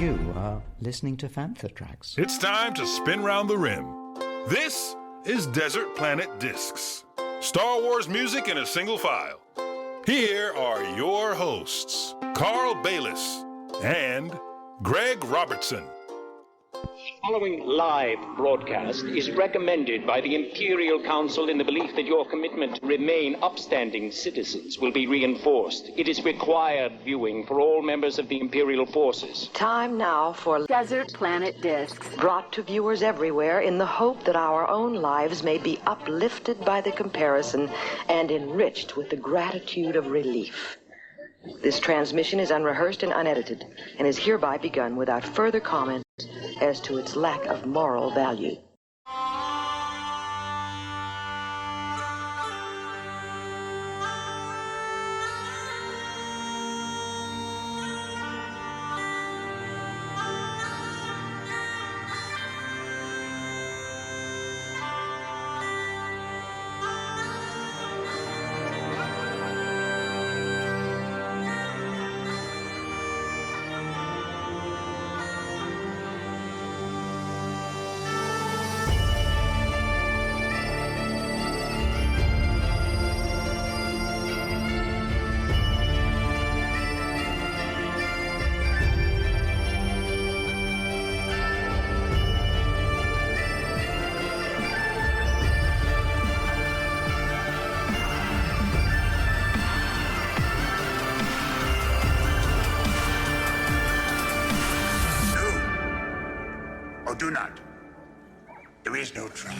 You are listening to Bantha Tracks. It's time to spin round the rim. This is Desert Planet Discs. Star Wars music in a single file. Here are your hosts, Carl Bayless and Greg Robertson. Following live broadcast is recommended by the Imperial Council in the belief that your commitment to remain upstanding citizens will be reinforced. It is required viewing for all members of the Imperial forces. Time now for Desert Planet Discs, brought to viewers everywhere in the hope that our own lives may be uplifted by the comparison and enriched with the gratitude of relief. This transmission is unrehearsed and unedited, and is hereby begun without further comment as to its lack of moral value. Do not. There is no try.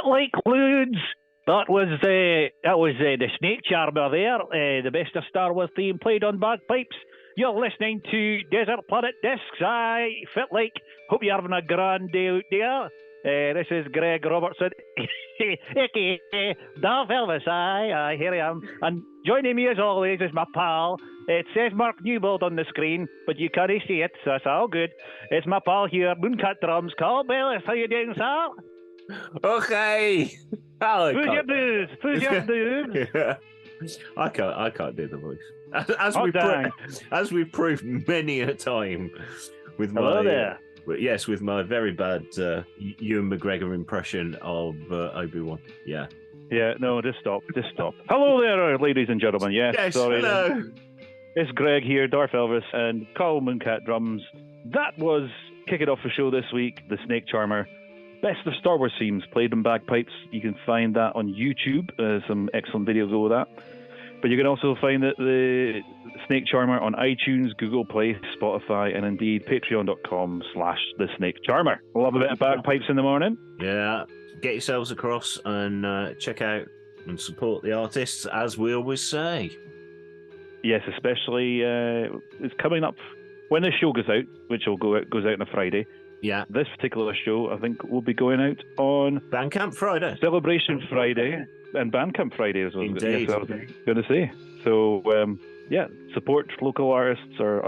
Like Ludes, that was the Snake Charmer there, the best of Star Wars theme played on bagpipes. You're listening to Desert Planet Discs. I fit like. Hope you're having a grand day out there. This is Greg Robertson, aka Darth Elvis. Aye, here I am. And joining me as always is my pal. It says Mark Newbold on the screen, but you can't see it, so it's all good. It's my pal here, Mooncat Drums. Carl Bayless, how you doing, sir? Okay. Oh, Who's your dude? Who's your dude? Yeah. I can't do the voice. As we've proved many a time with with my very bad Ewan McGregor impression of Obi-Wan. Yeah. Yeah, no, just stop. Hello there, ladies and gentlemen. Yes, sorry. Hello. It's Greg here, Darth Elvis, and Carl Mooncat drums. That was kicking off the show this week, the Snake Charmer. Best of Star Wars themes played in bagpipes. You can find that on YouTube. Some excellent videos over that. But you can also find the Snake Charmer on iTunes, Google Play, Spotify, and indeed patreon.com/the Snake Charmer. Love a bit of bagpipes in the morning. Yeah, get yourselves across and check out and support the artists, as we always say. Yes, especially it's coming up when this show goes out, which goes out on a Friday. Yeah. This particular show, I think, will be going out on Bandcamp Friday. Celebration Friday and Bandcamp Friday as well. Indeed. Yes, I was going to say. So, support local artists or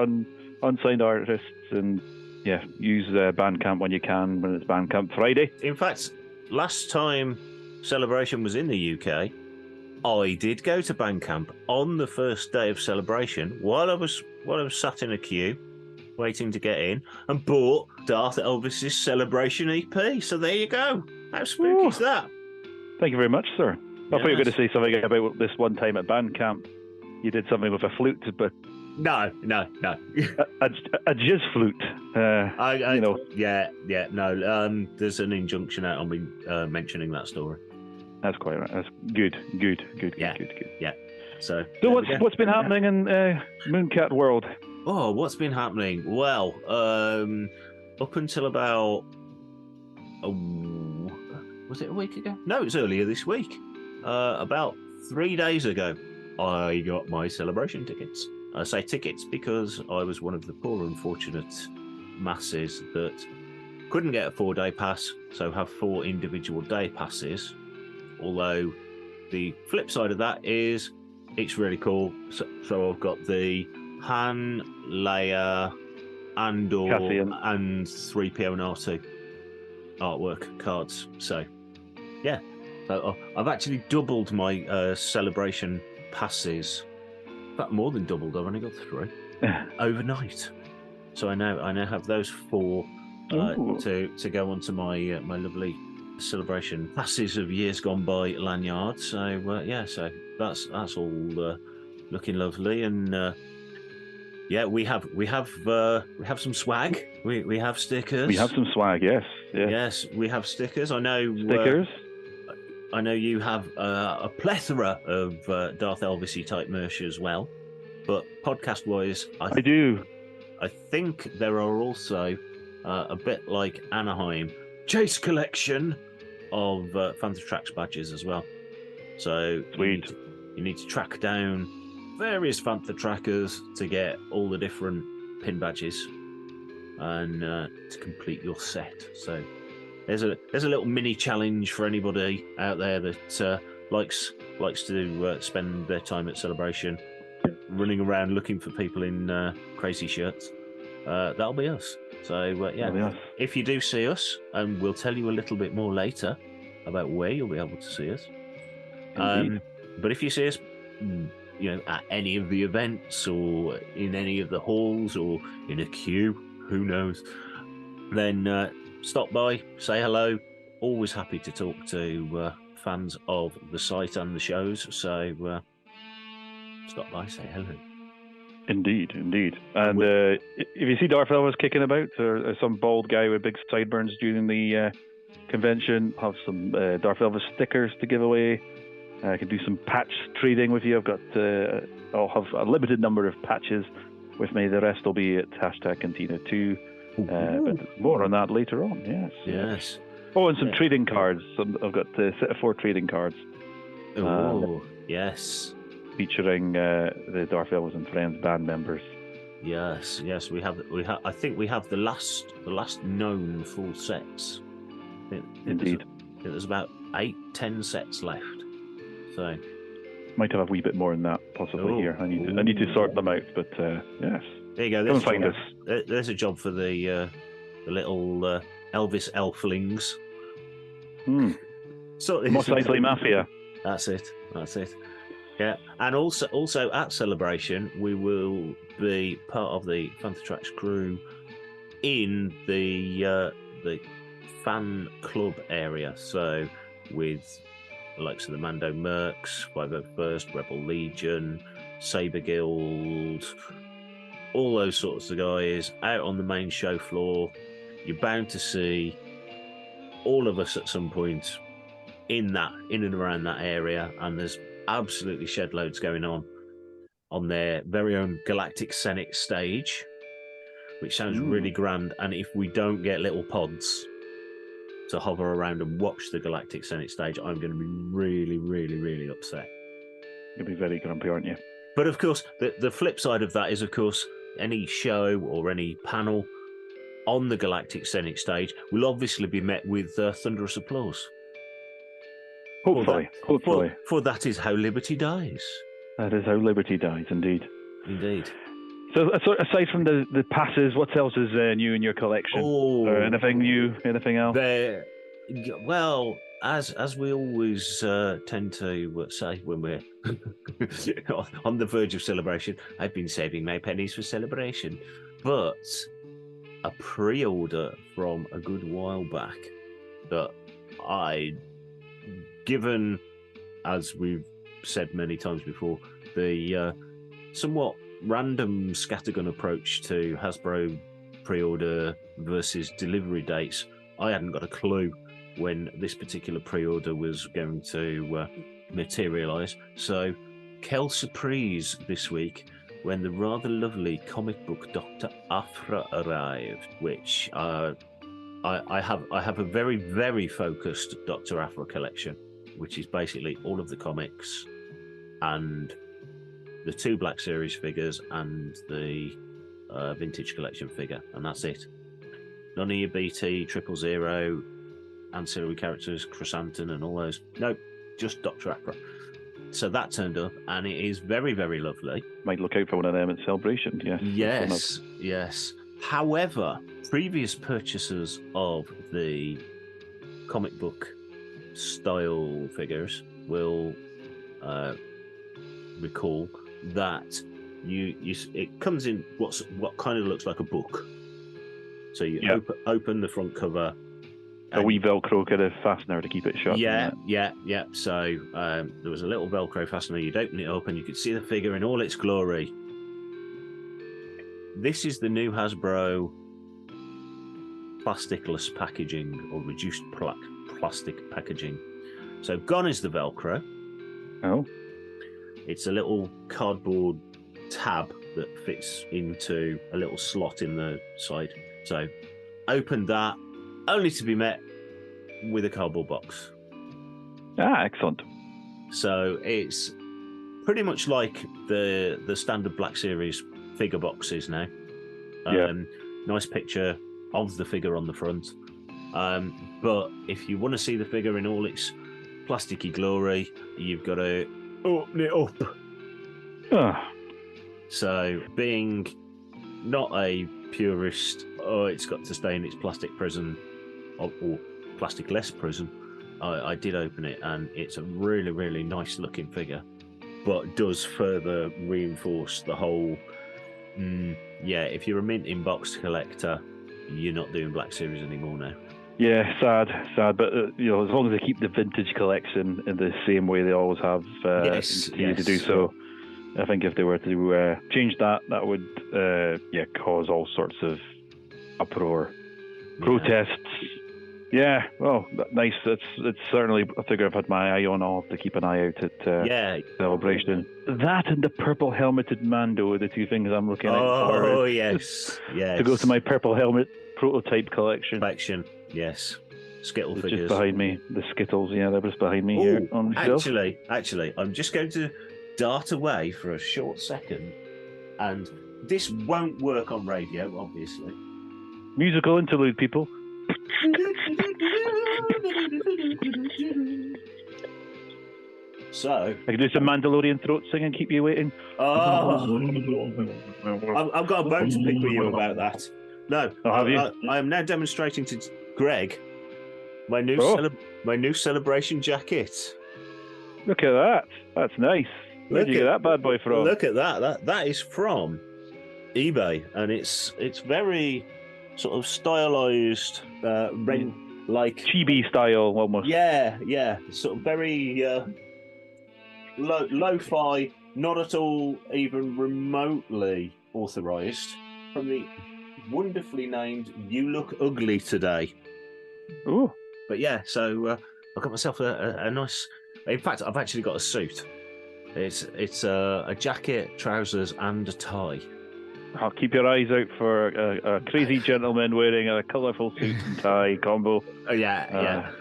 unsigned artists, and use Bandcamp when you can, when it's Bandcamp Friday. In fact, last time Celebration was in the UK, I did go to Bandcamp on the first day of Celebration while I was sat in a queue waiting to get in, and bought Darth Elvis's Celebration EP. So there you go. How spooky is that? Thank you very much, sir. I thought you were going to say something about this one time at Bandcamp. You did something with a flute, but no. a jizz flute. No. There's an injunction out on me mentioning that story. That's quite right. That's good. Yeah. So what's been happening in Mooncat World? Oh, what's been happening? Well, up until about was it a week ago? No, it was earlier this week. About 3 days ago, I got my Celebration tickets. I say tickets because I was one of the poor, unfortunate masses that couldn't get a 4-day pass, so have 4 individual day passes. Although the flip side of that is it's really cool. So I've got the Han, Leia, Andor, Cassian, and 3PO and R2 artwork cards. So, yeah. So I've actually doubled my Celebration passes. In fact, more than doubled. I've only got 3 overnight. So I now have those 4 to go onto my my lovely Celebration passes of years gone by lanyard. So so that's all looking lovely, and we have some swag. We have stickers. We have some swag. Yes. Yes, we have stickers. I know stickers. I know you have a plethora of Darth Elvis-y type merch as well, but podcast-wise, I do. I think there are also a bit like Anaheim Chase collection of Phantom Tracks badges as well. So sweet. You need to track down various Phantom Trackers to get all the different pin badges and to complete your set. So there's a little mini challenge for anybody out there that likes to spend their time at Celebration running around looking for people in crazy shirts. That'll be us. So if you do see us, and we'll tell you a little bit more later about where you'll be able to see us. But if you see us, at any of the events or in any of the halls or in a queue, who knows? Then stop by, say hello. Always happy to talk to fans of the site and the shows. So stop by, say hello. Indeed. And if you see Darth Elvis kicking about, or some bald guy with big sideburns during the convention, have some Darth Elvis stickers to give away. I can do some patch trading with you. I'll have a limited number of patches with me. The rest will be at #Cantina2. But more on that later on. Yes. Oh, and some trading cards. I've got a set of 4 trading cards. Yes. Featuring the Darth Elvis and Friends band members. Yes. We have. I think we have the last known full sets. Indeed. There's about 8-10 sets left. So might have a wee bit more than that possibly here. I need to sort them out. But yes. There you go. Come and find us. There's a job for the little Elvis elflings. Mos Eisley Mafia. That's it. Yeah, and also at Celebration, we will be part of the Panther Tracks crew in the fan club area. So with the likes of the Mando Mercs, 501st, Rebel Legion, Saber Guild, all those sorts of guys out on the main show floor. You're bound to see all of us at some point in and around that area, and there's absolutely shed loads going on their very own Galactic Senate stage, which sounds really grand. And if we don't get little pods to hover around and watch the Galactic Senate stage, I'm going to be really, really, really upset. You'll be very grumpy, aren't you? But of course, the flip side of that is, of course, any show or any panel on the Galactic Senate stage will obviously be met with thunderous applause. Hopefully. For that is how liberty dies. That is how liberty dies, indeed. Indeed. So aside from the passes, what else is new in your collection? Oh, anything new? Anything else? Well, as we always tend to say when we're on the verge of celebration, I've been saving my pennies for celebration. But a pre-order from a good while back that given, as we've said many times before, the somewhat random scattergun approach to Hasbro pre-order versus delivery dates, I hadn't got a clue when this particular pre-order was going to materialise. So, quelle surprise this week when the rather lovely comic book Dr. Aphra arrived, which I have a very, very focused Dr. Aphra collection, which is basically all of the comics and the 2 Black Series figures and the vintage collection figure, and that's it. None of your BT, 000, ancillary characters, Chrysanthemum and all those. Nope, just Dr. Aphra. So that turned up, and it is very, very lovely. Might look out for one of them at Celebration, yes. Yes. However, previous purchasers of the comic book style figures will recall that it comes in what kind of looks like a book. So you open the front cover. A wee Velcro kind of fastener to keep it shut. Yeah. So there was a little Velcro fastener. You'd open it up and you could see the figure in all its glory. This is the new Hasbro plasticless packaging, or reduced plastic packaging. So gone is the Velcro. Oh. It's a little cardboard tab that fits into a little slot in the side. So open that, only to be met with a cardboard box. Ah, excellent. So it's pretty much like the standard Black Series figure boxes now. Nice picture of the figure on the front. But if you want to see the figure in all its plasticky glory, you've got to open it up. So being not a purist, it's got to stay in its plastic prison or plastic-less prison, I did open it, and it's a really, really nice looking figure, but does further reinforce the whole if you're a mint in box collector, you're not doing Black Series anymore now. Yeah, sad, but as long as they keep the vintage collection in the same way they always have, continue to do so. I think if they were to change that, that would cause all sorts of uproar, protests. Yeah, well, nice. It's certainly a figure I've had my eye on. I'll have to keep an eye out at Celebration. That and the purple helmeted Mando are the 2 things I'm looking out for. Oh, yes. To go to my purple helmet prototype collection. Yes. Skittle figures. Just behind me. The Skittles, they're just behind me here on the shelf. Actually, I'm just going to dart away for a short second, and this won't work on radio, obviously. Musical interlude, people. So I can do some Mandalorian throat sing and keep you waiting. I've got a bone to pick with you about that. No, have you? I am now demonstrating to Greg my new celebration jacket. Look at that. That's nice. Where'd you get that bad boy from? Look at that. That is from eBay, and it's very sort of stylized, like chibi style almost. Yeah, sort of very lo-fi not at all even remotely authorised, from the wonderfully named You Look Ugly Today. Ooh. But yeah, so I got myself a nice... In fact, I've actually got a suit. It's a jacket, trousers, and a tie. I'll keep your eyes out for a crazy gentleman wearing a colourful suit and tie combo. Yeah.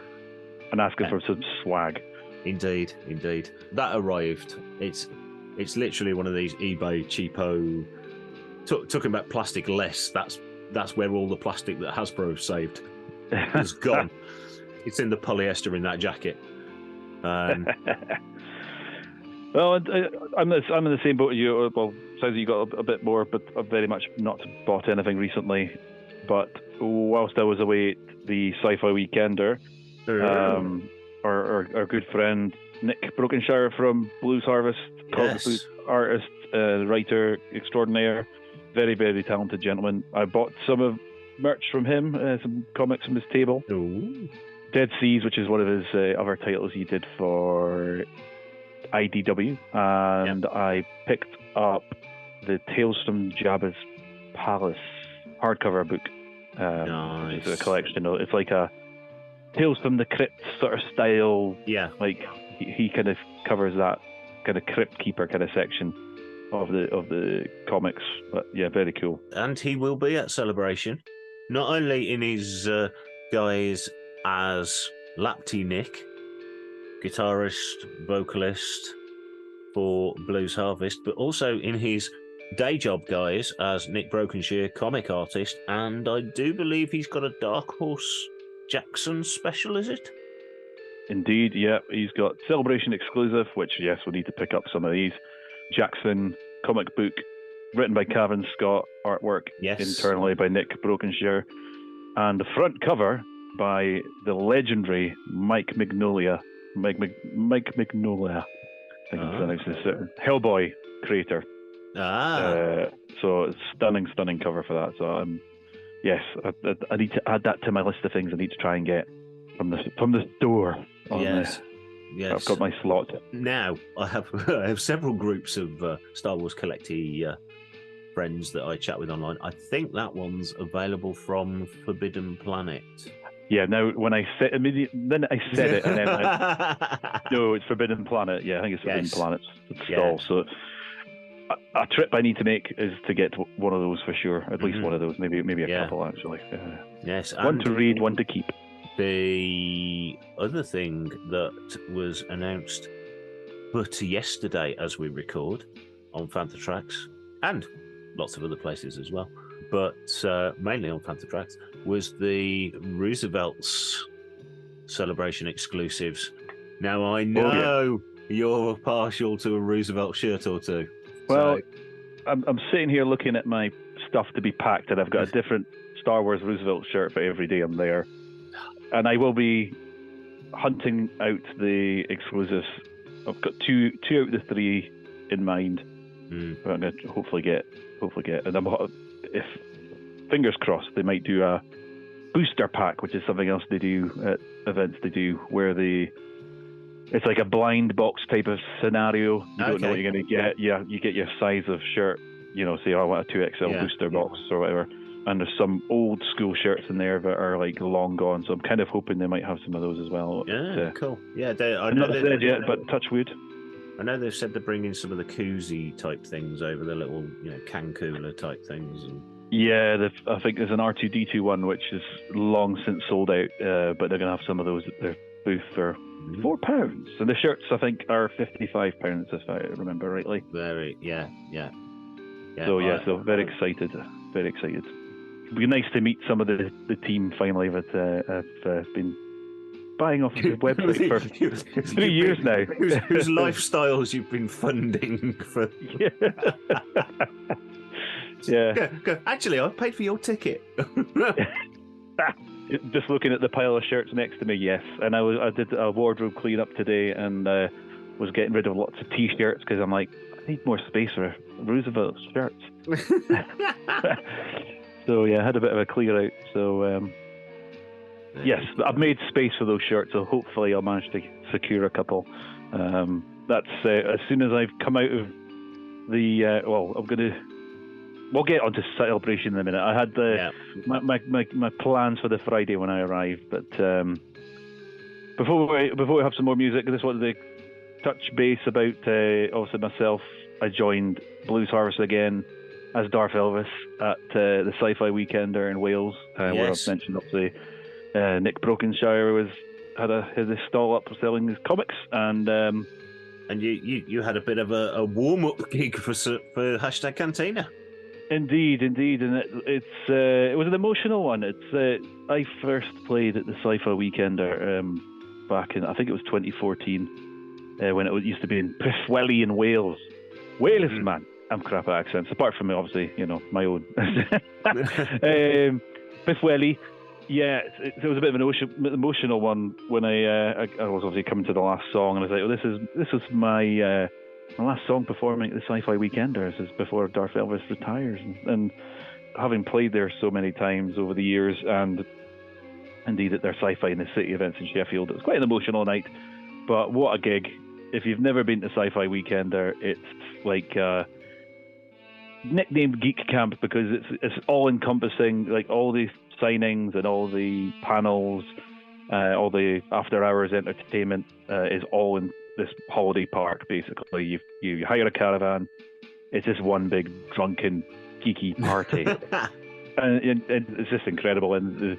And asking for some swag. Indeed. That arrived. It's literally one of these eBay cheapo. Talking about plastic less. That's where all the plastic that Hasbro saved is gone. It's in the polyester in that jacket. Well, I'm in the same boat as you. Well, sounds like you got a bit more, but I've very much not bought anything recently. But whilst I was away at the Sci-Fi Weekender, our good friend Nick Brokenshire from Blues Harvest, comic book artist, writer extraordinaire, very, very talented gentleman. I bought some of merch from him, some comics from his table. Ooh. Dead Seas, which is one of his other titles he did for IDW, and I picked up the Tales from Jabba's Palace hardcover book. Nice. It's a collection. It's like a Tales from the Crypt sort of style. Yeah. Like he kind of covers that kind of Crypt Keeper kind of section of the comics. But yeah, very cool. And he will be at Celebration, not only in his guise as Lapty Nick, guitarist, vocalist for Blues Harvest, but also in his day job guise as Nick Brokenshire, comic artist, and I do believe he's got a Dark Horse Jackson special, is it? Indeed, yeah. He's got Celebration exclusive, which, yes, we'll need to pick up some of these. Jackson comic book, written by Cavan Scott, artwork internally by Nick Brokenshire, and the front cover by the legendary Mike Mignola. Mike Mignola, I think it's pronounced, Hellboy creator. So it's stunning cover for that. So yes, I need to add that to my list of things I need to try and get from the store. Yes. I've got my slot. Now I have several groups of Star Wars collectee friends that I chat with online. I think that one's available from Forbidden Planet. Yeah, now when I said then I said it, and then no, it's Forbidden Planet. Yeah, I think it's Forbidden Planet. It's stall. So a trip I need to make is to get one of those for sure. At least one of those, maybe a couple actually. Yes, one to read, one to keep. The other thing that was announced, but yesterday as we record on Bantha Tracks and lots of other places as well, but mainly on Bantha Tracks, was the Roosevelt's Celebration exclusives. Now I know you're partial to a Roosevelt shirt or two. Well, I'm sitting here looking at my stuff to be packed, and I've got a different Star Wars Roosevelt shirt for every day I'm there. And I will be hunting out the exclusives. I've got two out of the three in mind. But I'm going to hopefully get. And if fingers crossed, they might do a booster pack, which is something else they do at events. They do where it's like a blind box type of scenario. You don't know what you're going to get. Yeah, you get your size of shirt. Say I want a 2XL booster box or whatever. And there's some old school shirts in there that are like long gone, so I'm kind of hoping they might have some of those as well. Yeah, cool. Yeah, I'm not said yet, but touch wood. I know they've said they're bringing some of the koozie type things over, the little can cooler type things. Yeah, I think there's an R2D2 one which is long since sold out, but they're going to have some of those at their booth for £4, and the shirts I think are £55 if I remember rightly. Yeah. So very excited. It'd be nice to meet some of the team finally that have been buying off the website for 3 years now. Whose lifestyles you've been funding for. Yeah. Actually, I paid for your ticket. Just looking at the pile of shirts next to me, yes. And I did a wardrobe clean-up today and was getting rid of lots of T-shirts because I'm like, I need more space for Roosevelt shirts. So yeah, I had a bit of a clear out. So yes, I've made space for those shirts. So hopefully I'll manage to secure a couple. That's as soon as I've come out of We'll get onto celebration in a minute. I had my plans for the Friday when I arrived, but before we have some more music, I just wanted to touch base about also myself. I joined Blues Harvest again as Darth Elvis at the Sci-Fi Weekender in Wales, where I've mentioned obviously Nick Brokenshire had his stall up selling his comics, and you had a bit of a warm-up gig for hashtag Cantina. Indeed, and it was an emotional one. I first played at the Sci-Fi Weekender back in, I think it was 2014, when it used to be in Pwllheli in Wales. Wales, man. I'm crap at accents, apart from obviously, my own. Pwllheli. Yeah, it was a bit of an emotional one when I was obviously coming to the last song, and I was like, this is my last song performing at the Sci-Fi Weekender. This is before Darth Elvis retires, and having played there so many times over the years, and indeed at their Sci-Fi in the City events in Sheffield, it was quite an emotional night. But what a gig! If you've never been to Sci-Fi Weekender, it's like nicknamed Geek Camp because it's all encompassing, like all these signings and all the panels, all the after hours entertainment is all in this holiday park. Basically, you hire a caravan. It's just one big drunken geeky party, and it's just incredible. And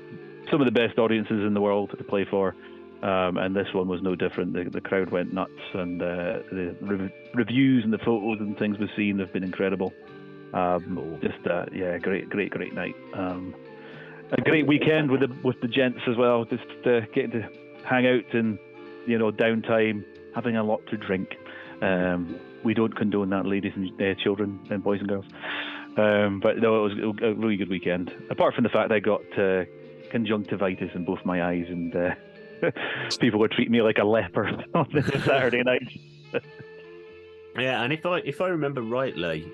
some of the best audiences in the world to play for. And this one was no different. The crowd went nuts, and the reviews and the photos and things we've seen have been incredible. Great night. A great weekend with the gents as well. Just getting to hang out and downtime, having a lot to drink. We don't condone that, ladies and children and boys and girls. But no, it was a really good weekend. Apart from the fact I got conjunctivitis in both my eyes, and people were treating me like a leper on this Saturday night. Yeah, and if I remember rightly,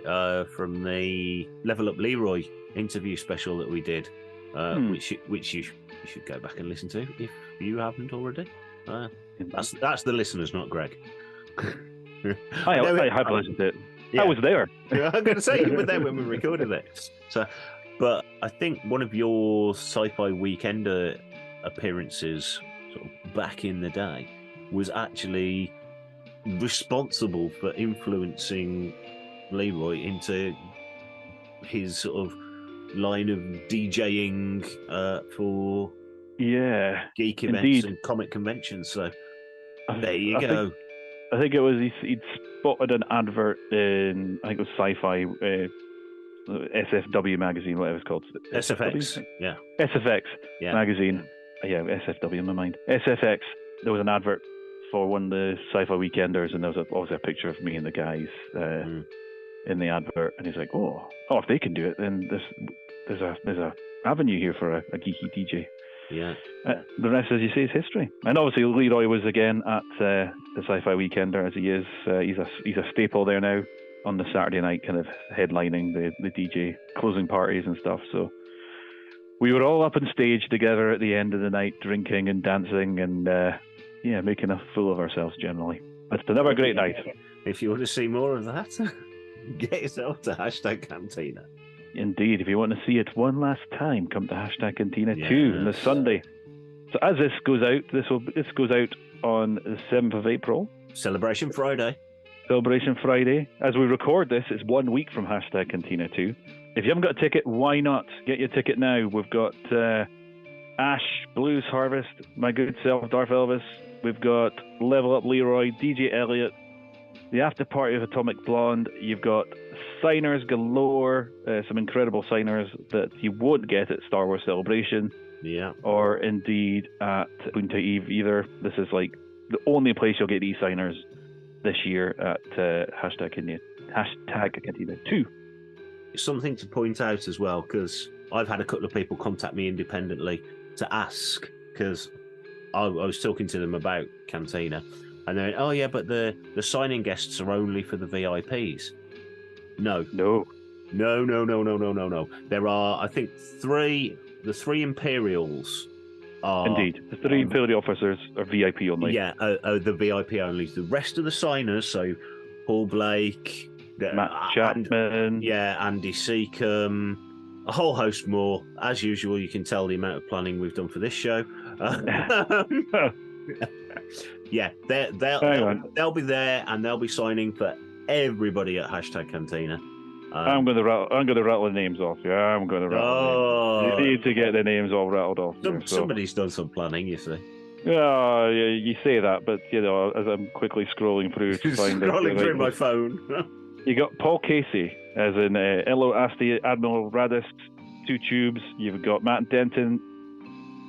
from the Level Up Leroy interview special that we did, which you should go back and listen to if you haven't already. That's the listeners, not Greg. I have listened to it. Yeah. I was there. I'm going to say you were there when we recorded it. But I think one of your Sci-Fi Weekender appearances, sort of back in the day, was actually responsible for influencing Leroy into his sort of line of DJing for geek events and comic conventions. So there you go. I think it was he'd spotted an advert in, I think it was Sci-Fi SFW magazine, whatever it's called. SFX, yeah. SFX magazine. Yeah, SFW in my mind. SFX. There was an advert for one of the Sci-Fi Weekenders, and there was obviously a picture of me and the guys in the advert. And he's like, "Oh, if they can do it, then there's a avenue here for a geeky DJ." Yeah. The rest, as you say, is history. And obviously, Leroy was again at the Sci-Fi Weekender, as he is. He's a staple there now on the Saturday night, kind of headlining the DJ closing parties and stuff. So we were all up on stage together at the end of the night, drinking and dancing and making a fool of ourselves generally. It's another great night. If you want to see more of that, get yourself to hashtag Cantina. Indeed, if you want to see it one last time, come to hashtag Cantina 2 on this Sunday. So as this goes out, this goes out on the 7th of April. Celebration Friday. As we record this, it's 1 week from hashtag Cantina 2. If you haven't got a ticket, why not? Get your ticket now. We've got Ash, Blues Harvest, my good self, Darth Elvis. We've got Level Up Leroy, DJ Elliot, the after party of Atomic Blonde. You've got signers galore, some incredible signers that you won't get at Star Wars Celebration, or indeed at Bantha Eve either. This is like the only place you'll get these signers this year at hashtag Cantina 2. Something to point out as well, because I've had a couple of people contact me independently to ask, because I was talking to them about Cantina, and they went, "Oh yeah, but the signing guests are only for the VIPs." No. There are, I think, the three Imperials are... Indeed. The three Imperial officers are VIP only. Yeah, the VIP only. The rest of the signers, so Paul Blake, Matt Chapman. Andy Seacombe. A whole host more. As usual, you can tell the amount of planning we've done for this show. Yeah, they'll be there, and they'll be signing for everybody at #Cantina. I'm going to rattle the names off. Yeah, I'm going to rattle the names. You need to get the names all rattled off. Somebody's done some planning, you see. Yeah, you say that, but as I'm quickly scrolling through to find through my phone. You got Paul Casey, as in Illo Asti, Admiral Radis, 2 Tubes. You've got Matt Denton,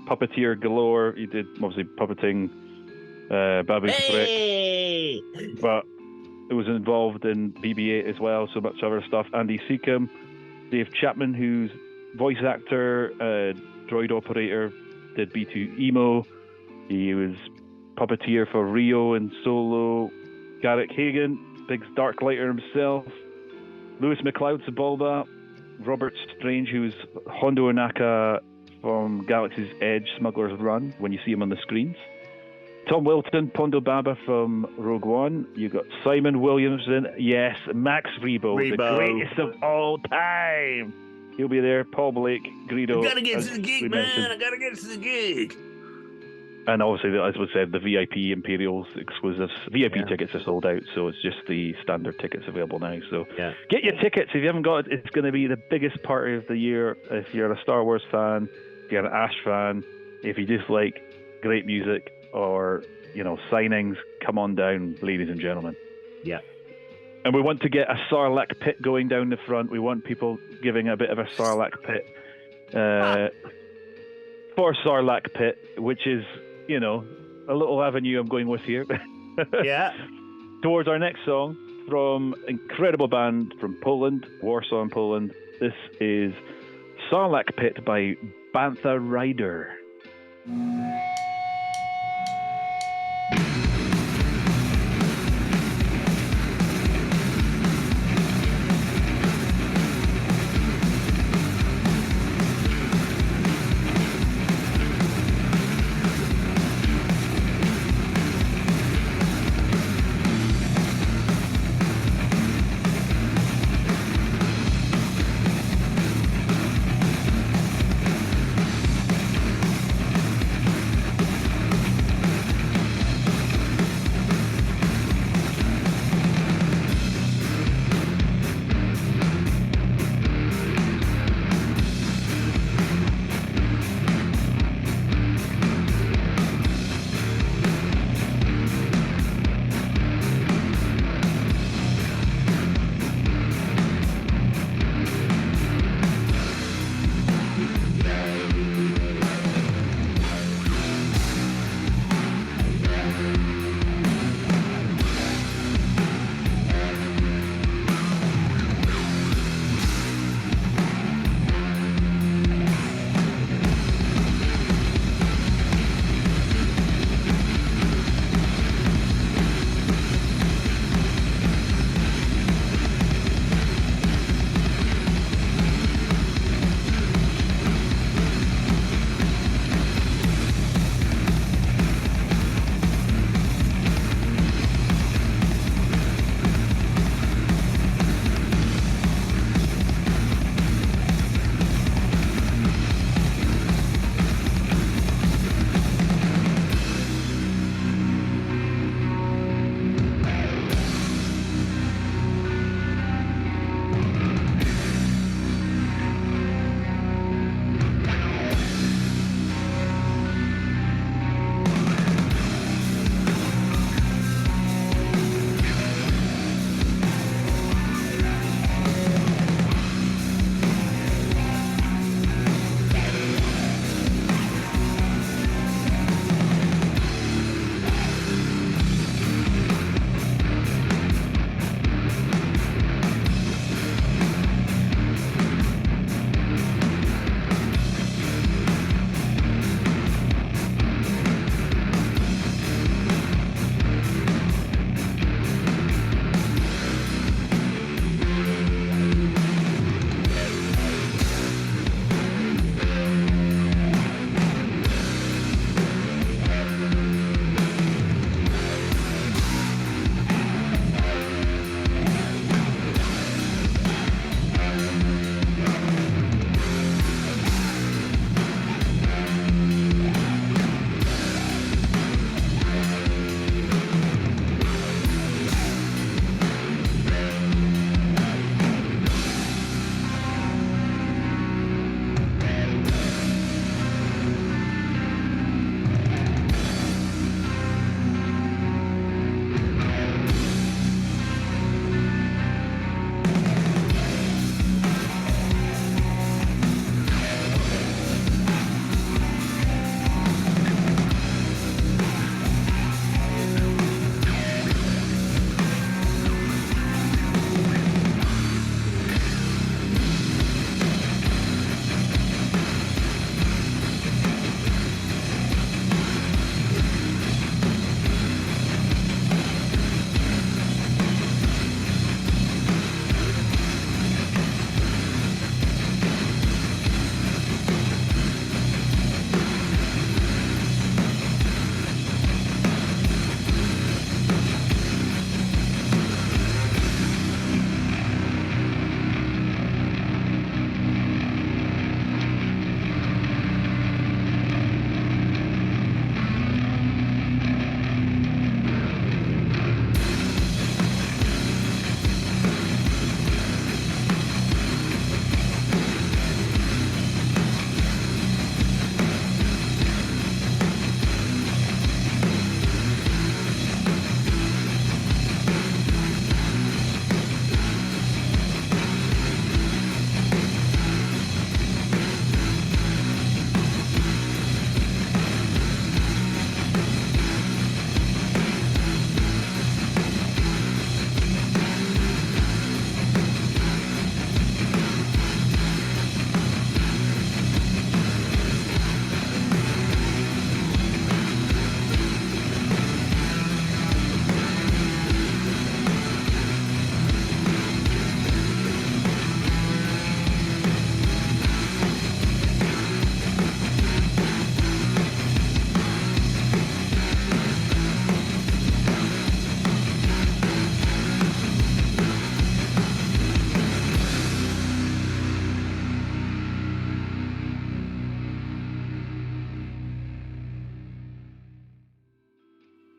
puppeteer galore. He did obviously puppeting Babu Frick, but it was involved in BB-8 as well, so much other stuff. Andy Seacombe, Dave Chapman, who's voice actor, droid operator, did B2 Emo. He was puppeteer for Rio and Solo. Garrick Hagan, big Darklighter himself. Lewis McLeod Sebulba. Robert Strange, who's Hondo Onaka from Galaxy's Edge, Smuggler's Run, when you see him on the screens. Tom Wilton, Pondo Baba from Rogue One. You got Simon Williamson, yes, Max Rebo, the greatest of all time. He'll be there. Paul Blake, Greedo. I gotta get to the gig, man. I gotta get to the gig. And obviously, as we said, the VIP Imperials exclusives. VIP tickets are sold out, so it's just the standard tickets available now. So get your tickets if you haven't got it. It's going to be the biggest party of the year. If you're a Star Wars fan, if you're an Ash fan, if you just like great music or signings, come on down, ladies and gentlemen. Yeah. And we want to get a Sarlacc pit going down the front. We want people giving a bit of a Sarlacc pit for Sarlacc pit, which is a little avenue I'm going with here. Yeah. Towards our next song from incredible band from Poland, Warsaw in Poland. This is Sarlacc Pit by Bantha Rider.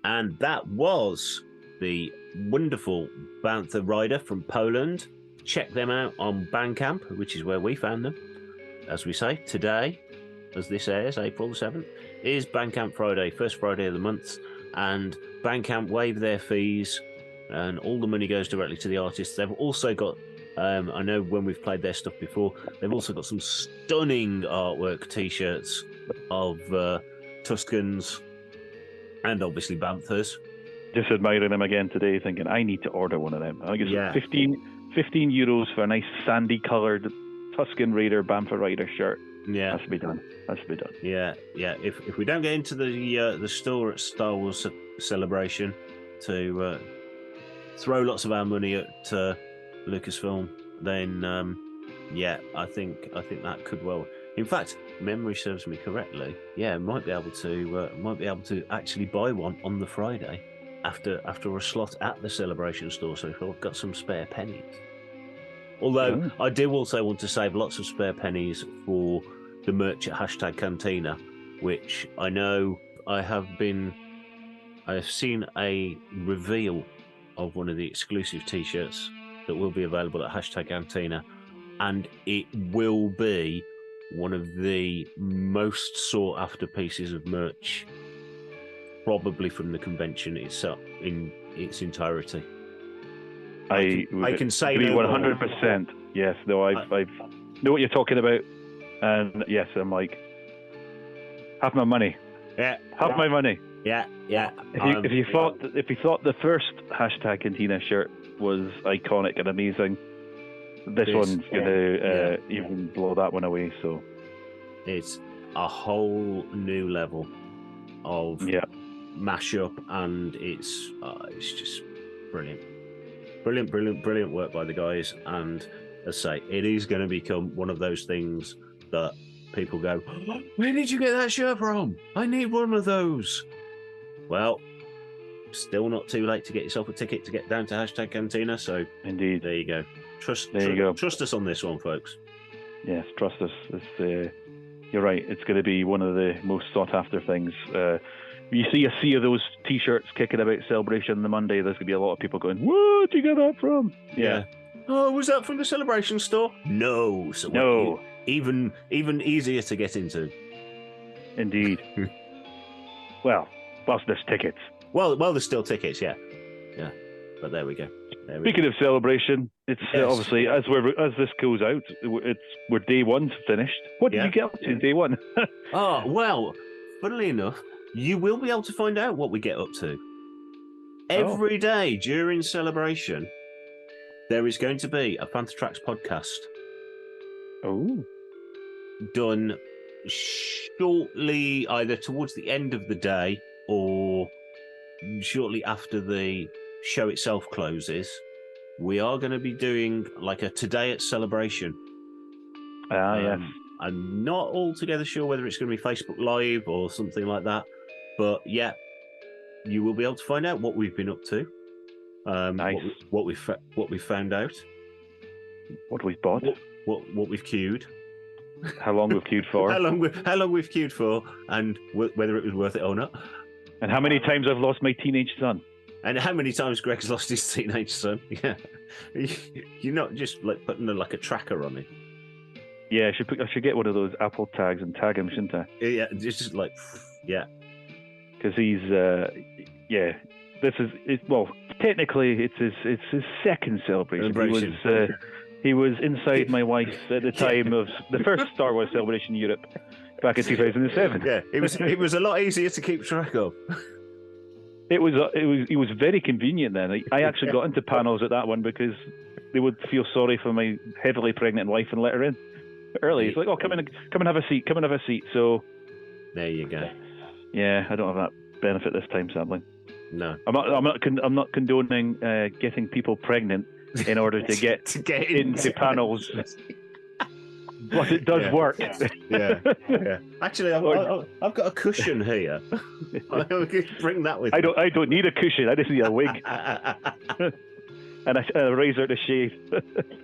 And that was the wonderful Bantha Rider from Poland. Check them out on Bandcamp, which is where we found them. As we say, today, as this airs, April the 7th, is Bandcamp Friday, first Friday of the month. And Bandcamp waive their fees, and all the money goes directly to the artists. They've also got, I know when we've played their stuff before, they've also got some stunning artwork T-shirts of Tuscans and obviously Banthas. Just admiring them again today, thinking I need to order one of them. I think it's 15 euros for a nice sandy-coloured Tuscan Raider Bantha Rider shirt. Yeah, has to be done. Yeah. If we don't get into the store at Star Wars Celebration to throw lots of our money at Lucasfilm, then I think that could well. In fact, memory serves me correctly. Yeah, might be able to actually buy one on the Friday after a slot at the Celebration store. So if I've got some spare pennies. Although I do also want to save lots of spare pennies for the merch at #Cantina, which I know I have seen a reveal of one of the exclusive T-shirts that will be available at #Cantina, and it will be one of the most sought after pieces of merch, probably from the convention itself in its entirety. I can say agree no 100%. Yes, though I know what you're talking about, and yes, I'm like, have my money. Yeah, have my money. Yeah. If you thought the first #Cantina shirt was iconic and amazing, this one's going to even blow that one away. So it's a whole new level of mashup, and it's just brilliant work by the guys. And as I say, it is going to become one of those things that people go, where did you get that shirt from? I need one of those. Well, still not too late to get yourself a ticket to get down to #Cantina. So indeed, there you go. Trust us on this one, folks. Yes, trust us. You're right. It's going to be one of the most sought after things. You see a sea of those T-shirts kicking about Celebration on the Monday. There's going to be a lot of people going, "Where'd you get that from?" Yeah. Oh, was that from the Celebration store? No. So no. Even easier to get into. Indeed. Well, whilst there's tickets. Well, there's still tickets. Yeah. But there we go. Speaking of Celebration, it's obviously as this goes out, we're day one's finished. What did you get up to day one? Oh well, funnily enough, you will be able to find out what we get up to every day during Celebration. There is going to be a Panther Tracks podcast. Oh. Done shortly, either towards the end of the day or shortly after the show itself closes. We are going to be doing like a Today at Celebration. Yes. I'm not altogether sure whether it's going to be Facebook Live or something like that, but yeah, you will be able to find out what we've been up to. Nice. What we've found out. What we've bought. What we've queued. How long we've queued for. how long we've queued for, and whether it was worth it or not. And how many times I've lost my teenage son. And how many times Greg's lost his teenage son. Yeah. You're not just like putting a tracker on it. Yeah, I should get one of those Apple tags and tag him, shouldn't I? Yeah, just like, yeah. Because he's, this is, technically it's his second celebration. He was inside my wife at the time of the first Star Wars Celebration in Europe back in 2007. Yeah, it was a lot easier to keep track of. It was very convenient then. I actually got into panels at that one because they would feel sorry for my heavily pregnant wife and let her in early. It's like, oh, come and have a seat. So there you go. Yeah, I don't have that benefit this time, sadly. No, I'm not condoning getting people pregnant in order to get into panels. But it does work. Yeah. Actually, I've got a cushion here. I'll bring that with. I don't need a cushion. I just need a wig and a razor to shave.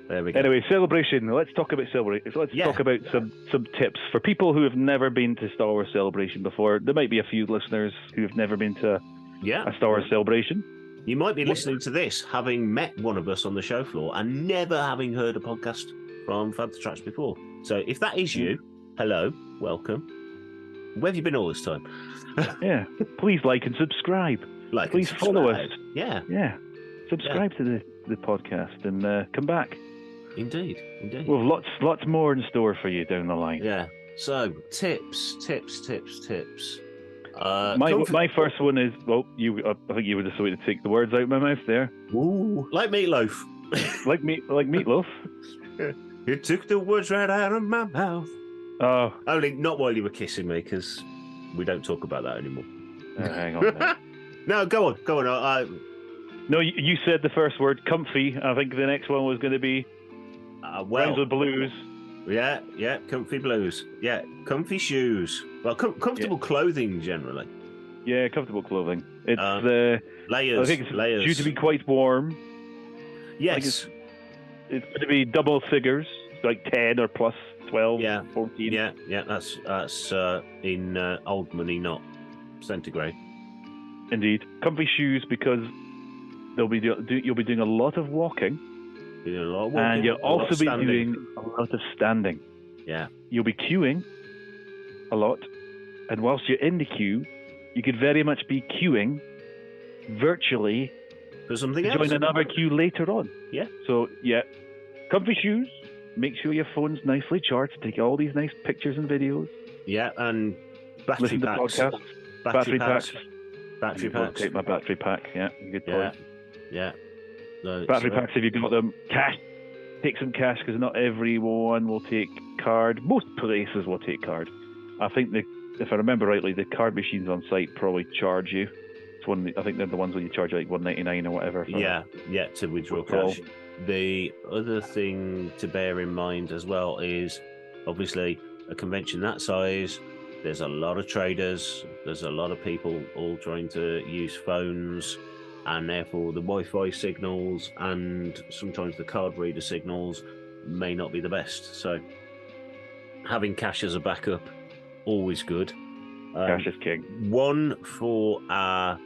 There we go. Anyway, Celebration. Let's talk about Celebration. Let's talk about some tips for people who have never been to Star Wars Celebration before. There might be a few listeners who have never been to Yeah. a Star Wars celebration. You might be listening to this having met one of us on the show floor and never having heard a podcast from Bantha Tracks before. So if that is you, hello, welcome. Where have you been all this time? Yeah. Please like and subscribe. Please follow us. Yeah. Yeah. Subscribe to the podcast and come back. Indeed. We've lots more in store for you down the line. Yeah. So tips. My first one is, well, I think you were just waiting to take the words out of my mouth there. Ooh, like meatloaf. like meatloaf. You took the words right out of my mouth. Oh, only not while you were kissing me, because we don't talk about that anymore. Hang on. No, go on. No, you said the first word, comfy. I think the next one was going to be rhymes with blues. Yeah, comfy blues. Yeah, comfy shoes. Well, comfortable clothing generally. Yeah, comfortable clothing. It's layers. I think it's layers. due to be quite warm. Yes. It's going to be double figures, like 10 or plus 12, 14. Yeah. That's in old money, not centigrade. Indeed, comfy shoes because you'll be doing a lot of walking. And you'll also be doing a lot of standing. Yeah. You'll be queuing a lot. And whilst you're in the queue, you could very much be queuing virtually for something to else. join another queue later on. Yeah. So, comfy shoes. Make sure your phone's nicely charged. Take all these nice pictures and videos. Yeah, and battery packs. Battery packs. Battery packs. Take my battery pack. Yeah, good point. Yeah. Battery packs, if you've got them. Cash. Take some cash because not everyone will take card. Most places will take card. I think if I remember rightly, the card machines on site probably charge you. I think they're the ones where you charge like $1.99 or whatever. To withdraw cash. The other thing to bear in mind as well is obviously a convention that size. There's a lot of traders. There's a lot of people all trying to use phones. And therefore the Wi-Fi signals and sometimes the card reader signals may not be the best. So having cash as a backup, always good. Cash is king. One for our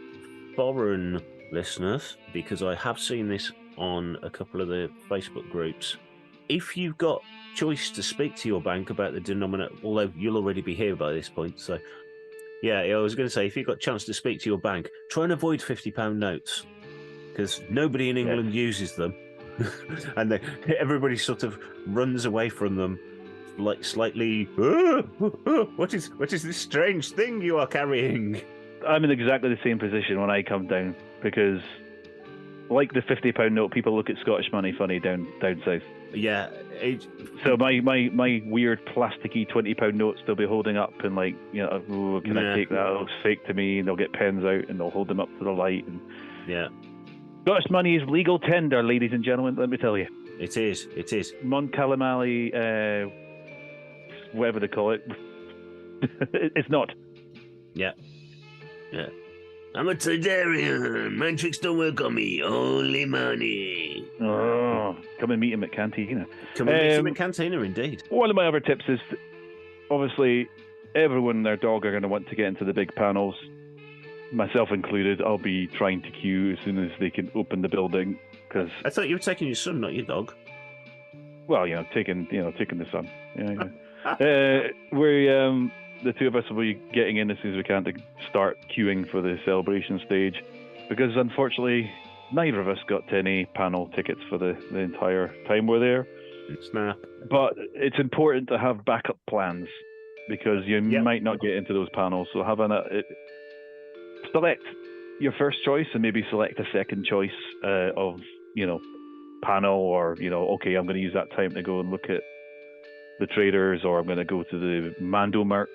foreign listeners, because I have seen this on a couple of the Facebook groups. If you've got choice to speak to your bank about the denominator, although you'll already be here by this point, so... Yeah, I was going to say, if you've got a chance to speak to your bank, try and avoid £50 notes, because nobody in England uses them, and everybody sort of runs away from them, like slightly. What is this strange thing you are carrying? I'm in exactly the same position when I come down, because, like the £50 note, people look at Scottish money funny down south. Yeah. So my weird plasticky £20 notes they'll be holding up and like, can I take that? It looks fake to me. And they'll get pens out and they'll hold them up to the light. And Scottish money is legal tender, ladies and gentlemen. Let me tell you, it is. Mon Calamari, whatever they call it, it's not. Yeah. I'm a Tridarian. My tricks don't work on me. Only money. Oh, come and meet him at Cantina. Indeed. One of my other tips is, obviously, everyone and their dog are going to want to get into the big panels. Myself included. I'll be trying to queue as soon as they can open the building. Cause, I thought you were taking your son, not your dog. Well, taking the son. Yeah. The two of us will be getting in as soon as we can to start queuing for the celebration stage, because unfortunately neither of us got any panel tickets for the entire time we're there. Snap. But it's important to have backup plans, because you might not get into those panels. So select your first choice and maybe select a second choice of panel, or okay, I'm going to use that time to go and look at the traders, or I'm going to go to the Mando Mercs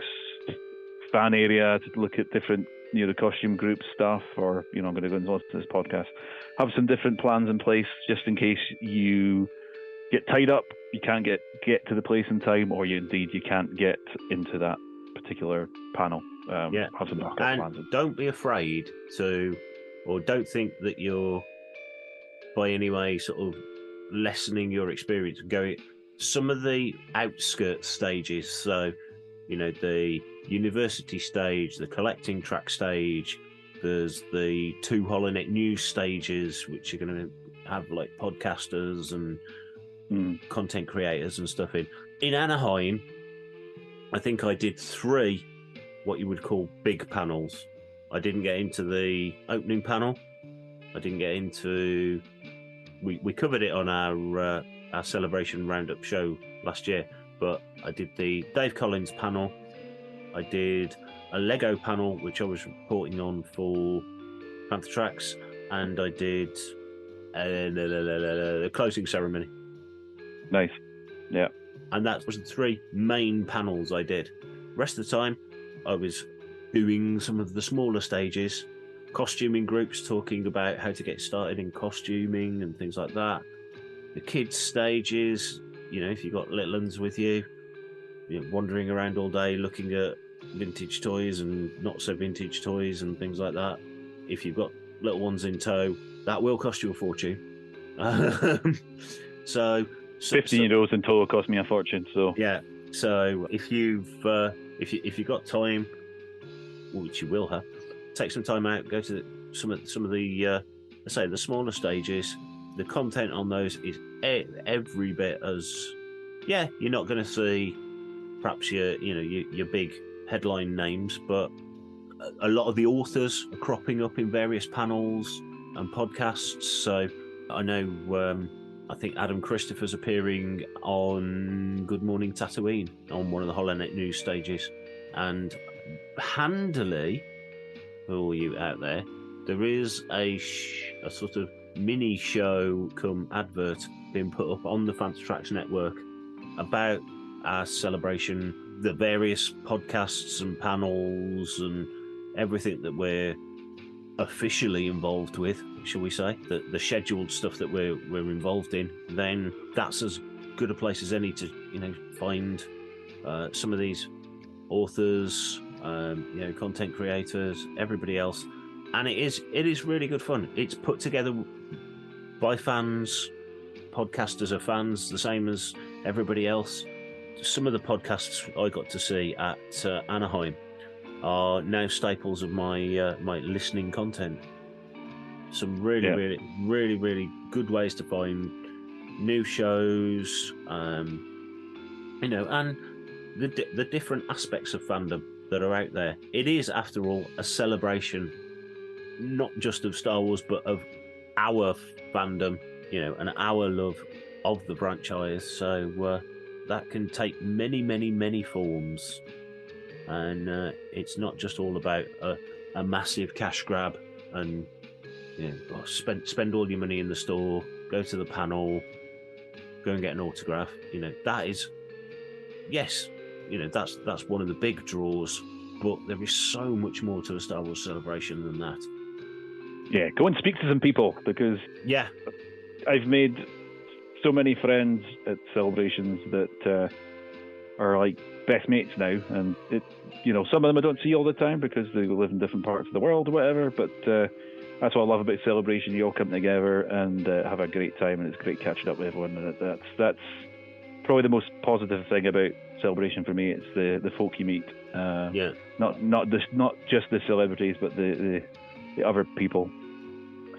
fan area to look at different, the costume group stuff, or, I'm going to go and listen to this podcast. Have some different plans in place just in case you get tied up, you can't get to the place in time, or you can't get into that particular panel. Have some backup plans. And don't be afraid to, or don't think that you're by any way sort of lessening your experience going. Some of the outskirts stages, so the university stage, the collecting track stage, There's the 2 Holonet news stages, which are going to have like podcasters and content creators and stuff in. In Anaheim, I think I did 3 what you would call big panels. I didn't get into the opening panel. I didn't get into... We covered it on our Celebration Roundup show last year, but I did the Dave Collins panel. I did a Lego panel, which I was reporting on for Panther Tracks, and I did the closing ceremony. Nice. Yeah. And that was the 3 main panels I did. Rest of the time, I was doing some of the smaller stages, costuming groups talking about how to get started in costuming and things like that. The kids' stages, if you got little ones with you, wandering around all day looking at vintage toys and not so vintage toys and things like that. If you've got little ones in tow, that will cost you a fortune. So 15-year-olds in tow cost me a fortune. So yeah. So if you've got time, which you will have, take some time out, go to some of the let's say the smaller stages. The content on those is every bit as you're not going to see perhaps your big headline names, but a lot of the authors are cropping up in various panels and podcasts. So I know I think Adam Christopher's appearing on Good Morning Tatooine on one of the Holonet news stages, and handily for all you out there is a sort of mini show come advert being put up on the Panther Tracks network about our celebration, the various podcasts and panels and everything that we're officially involved with, shall we say, the scheduled stuff that we're involved in. Then that's as good a place as any to find some of these authors, content creators, everybody else. And it is really good fun. It's put together by fans. Podcasters are fans, the same as everybody else. Some of the podcasts I got to see at Anaheim are now staples of my my listening content. Some really good ways to find new shows, and the different aspects of fandom that are out there. It is, after all, a celebration, not just of Star Wars, but of our fandom, and our love of the franchise. So that can take many forms, and it's not just all about a massive cash grab and spend all your money in the store, go to the panel, go and get an autograph. That is, yes, that's one of the big draws, but there is so much more to a Star Wars celebration than that. Yeah, go and speak to some people, because I've made so many friends at celebrations that are like best mates now, and some of them I don't see all the time because they live in different parts of the world or whatever, but that's what I love about Celebration. You all come together and have a great time, and it's great catching up with everyone, and that's probably the most positive thing about Celebration for me. It's the folk you meet, not just the celebrities, but the other people,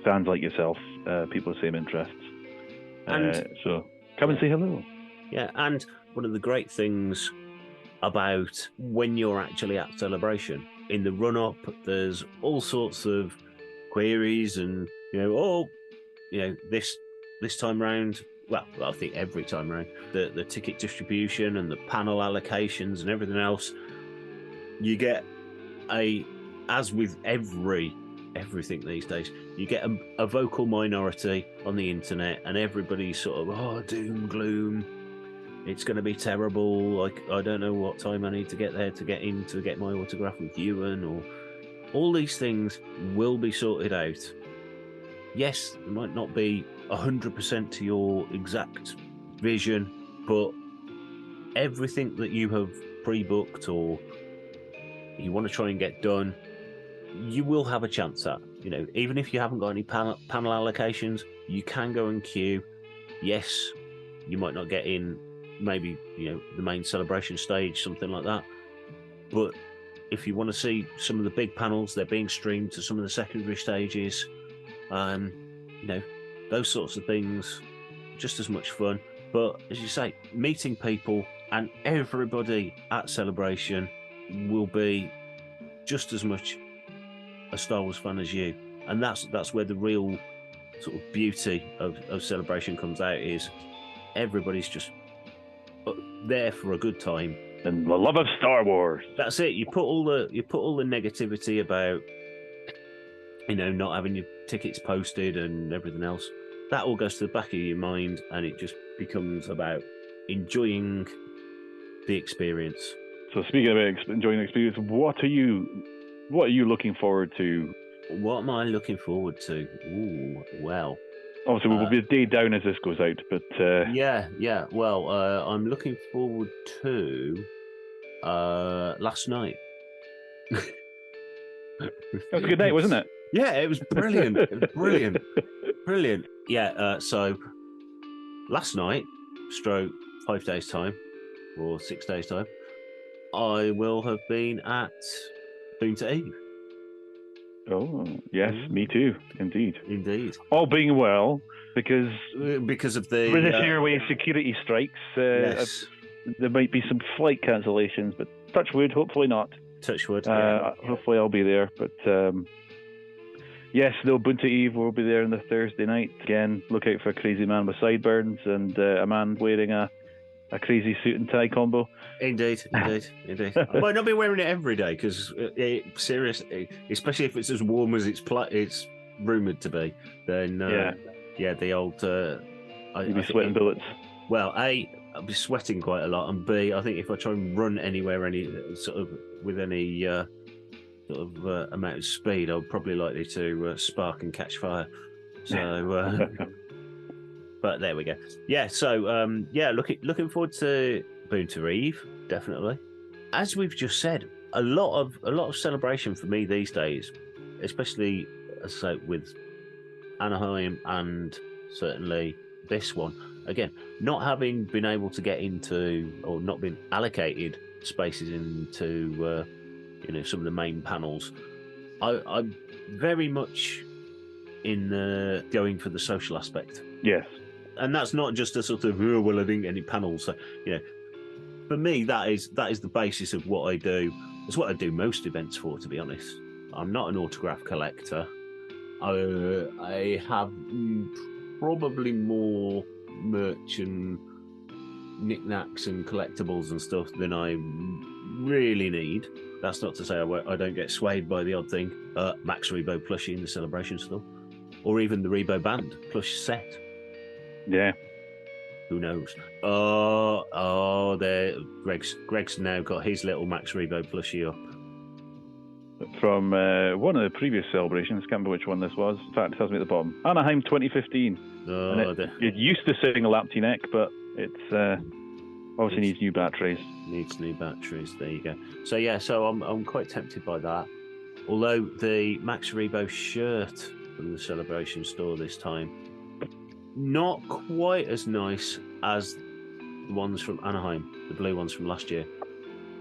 fans like yourself, people with the same interests. So come and say hello. Yeah, and one of the great things about when you're actually at Celebration, in the run-up, there's all sorts of queries and, this time round, well, I think every time round, the ticket distribution and the panel allocations and everything else, you get as with everything these days, you get a vocal minority on the internet, and everybody's sort of, doom, gloom, it's going to be terrible, I don't know what time I need to get there to get in to get my autograph with Ewan, or all these things will be sorted out. Yes, it might not be 100% to your exact vision, but everything that you have pre-booked or you want to try and get done, you will have a chance at. Even if you haven't got any panel allocations, you can go and queue. Yes, you might not get in maybe, the main celebration stage, something like that, but if you want to see some of the big panels, they're being streamed to some of the secondary stages. Those sorts of things, just as much fun. But as you say, meeting people and everybody at Celebration will be just as much a Star Wars fan as you, and that's where the real sort of beauty of Celebration comes out. Is everybody's just there for a good time and the love of Star Wars. That's it. You put all the negativity about not having your tickets posted and everything else. That all goes to the back of your mind, and it just becomes about enjoying the experience. So speaking about enjoying the experience, what are you looking forward to? What am I looking forward to? Ooh, well. Obviously, we will be a day down as this goes out, but... Yeah. Well, I'm looking forward to last night. That was a good night, wasn't it? Yeah, it was brilliant. It was brilliant. Brilliant. Yeah, so last night, stroke 5 days' time, or 6 days' time, I will have been at Bantha Eve. Oh, yes, me too, indeed. Indeed. All being well, because of the British Airways security strikes, yes. There might be some flight cancellations, but touch wood, hopefully not. Touch wood. Hopefully I'll be there, but yes, though Bantha Eve will be there on the Thursday night. Again, look out for a crazy man with sideburns and a man wearing a crazy suit and tie combo. Indeed. I might not be wearing it every day because, seriously, especially if it's as warm as it's rumoured to be, then the old. You'll be sweating bullets. Well, A, I'll be sweating quite a lot, and B, I think if I try and run anywhere with any amount of speed, I'm probably likely to spark and catch fire. So. But there we go. Yeah, so looking forward to Bantha Eve, definitely. As we've just said, a lot of celebration for me these days, especially as I say with Anaheim and certainly this one. Again, not having been able to get into or not been allocated spaces into some of the main panels, I'm very much in going for the social aspect. Yes. And that's not just a sort of, I didn't get any panels. So, for me, that is the basis of what I do. It's what I do most events for, to be honest. I'm not an autograph collector. I have probably more merch and knickknacks and collectibles and stuff than I really need. That's not to say I don't get swayed by the odd thing. Max Rebo plushie in the Celebration store. Or even the Rebo Band plush set. Yeah. Who knows? There. Greg's now got his little Max Rebo plushie up. From one of the previous celebrations, can't remember which one this was. In fact, it tells me at the bottom. Anaheim 2015. It used to sing a Lapty Neck, but it's obviously needs new batteries. Needs new batteries. There you go. So I'm quite tempted by that. Although the Max Rebo shirt from the Celebration store this time, not quite as nice as the ones from Anaheim, the blue ones from last year.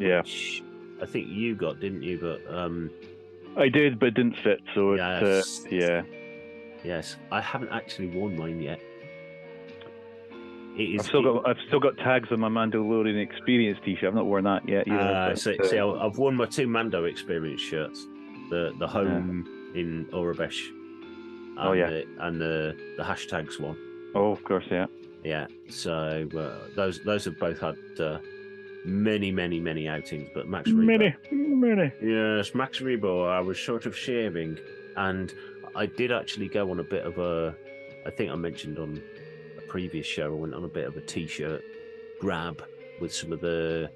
Yeah. Which I think you got, didn't you? But I did, but it didn't fit. So yes. Yeah. Yes, I haven't actually worn mine yet. I've still got tags on my Mandalorian Experience T-shirt. I've not worn that yet either. I've worn my 2 Mando Experience shirts, the home in Orabesh. And the hashtags one. Oh, of course, yeah. Yeah. So those have both had many outings, but Max Rebo. Many. Yes, Max Rebo. I was sort of shaving, and I did actually go on a bit of a. I think I mentioned on a previous show. I went on a bit of a T-shirt grab with some of the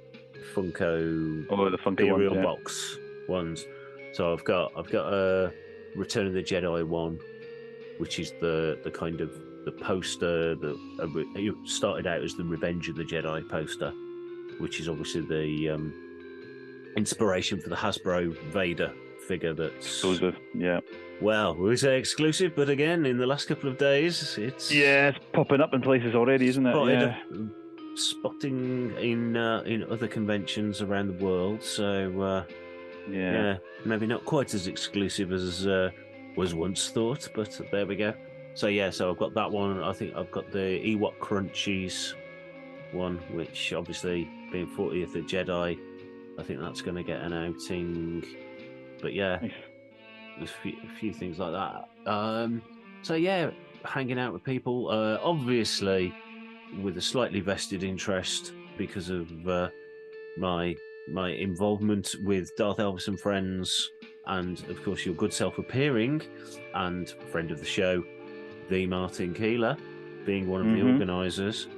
Funko. Oh, the Funko Imperial ones, box ones. So I've got a Return of the Jedi one, which is the kind of the poster that started out as the Revenge of the Jedi poster, which is obviously the inspiration for the Hasbro Vader figure. That's exclusive. Yeah. Well, we say exclusive, but again, in the last couple of days, it's popping up in places already, isn't it? Spotting in other conventions around the world. So Yeah, maybe not quite as exclusive as was once thought, but there we go. So so I've got that one. I think I've got the Ewok Crunchies one, which obviously being 40th of Jedi, I think that's going to get an outing. But yeah, there's a few things like that. So yeah, hanging out with people, obviously with a slightly vested interest because of my involvement with Darth Elvis and Friends, and of course your good self appearing, and friend of the show, the Martin Keeler, being one of the organisers.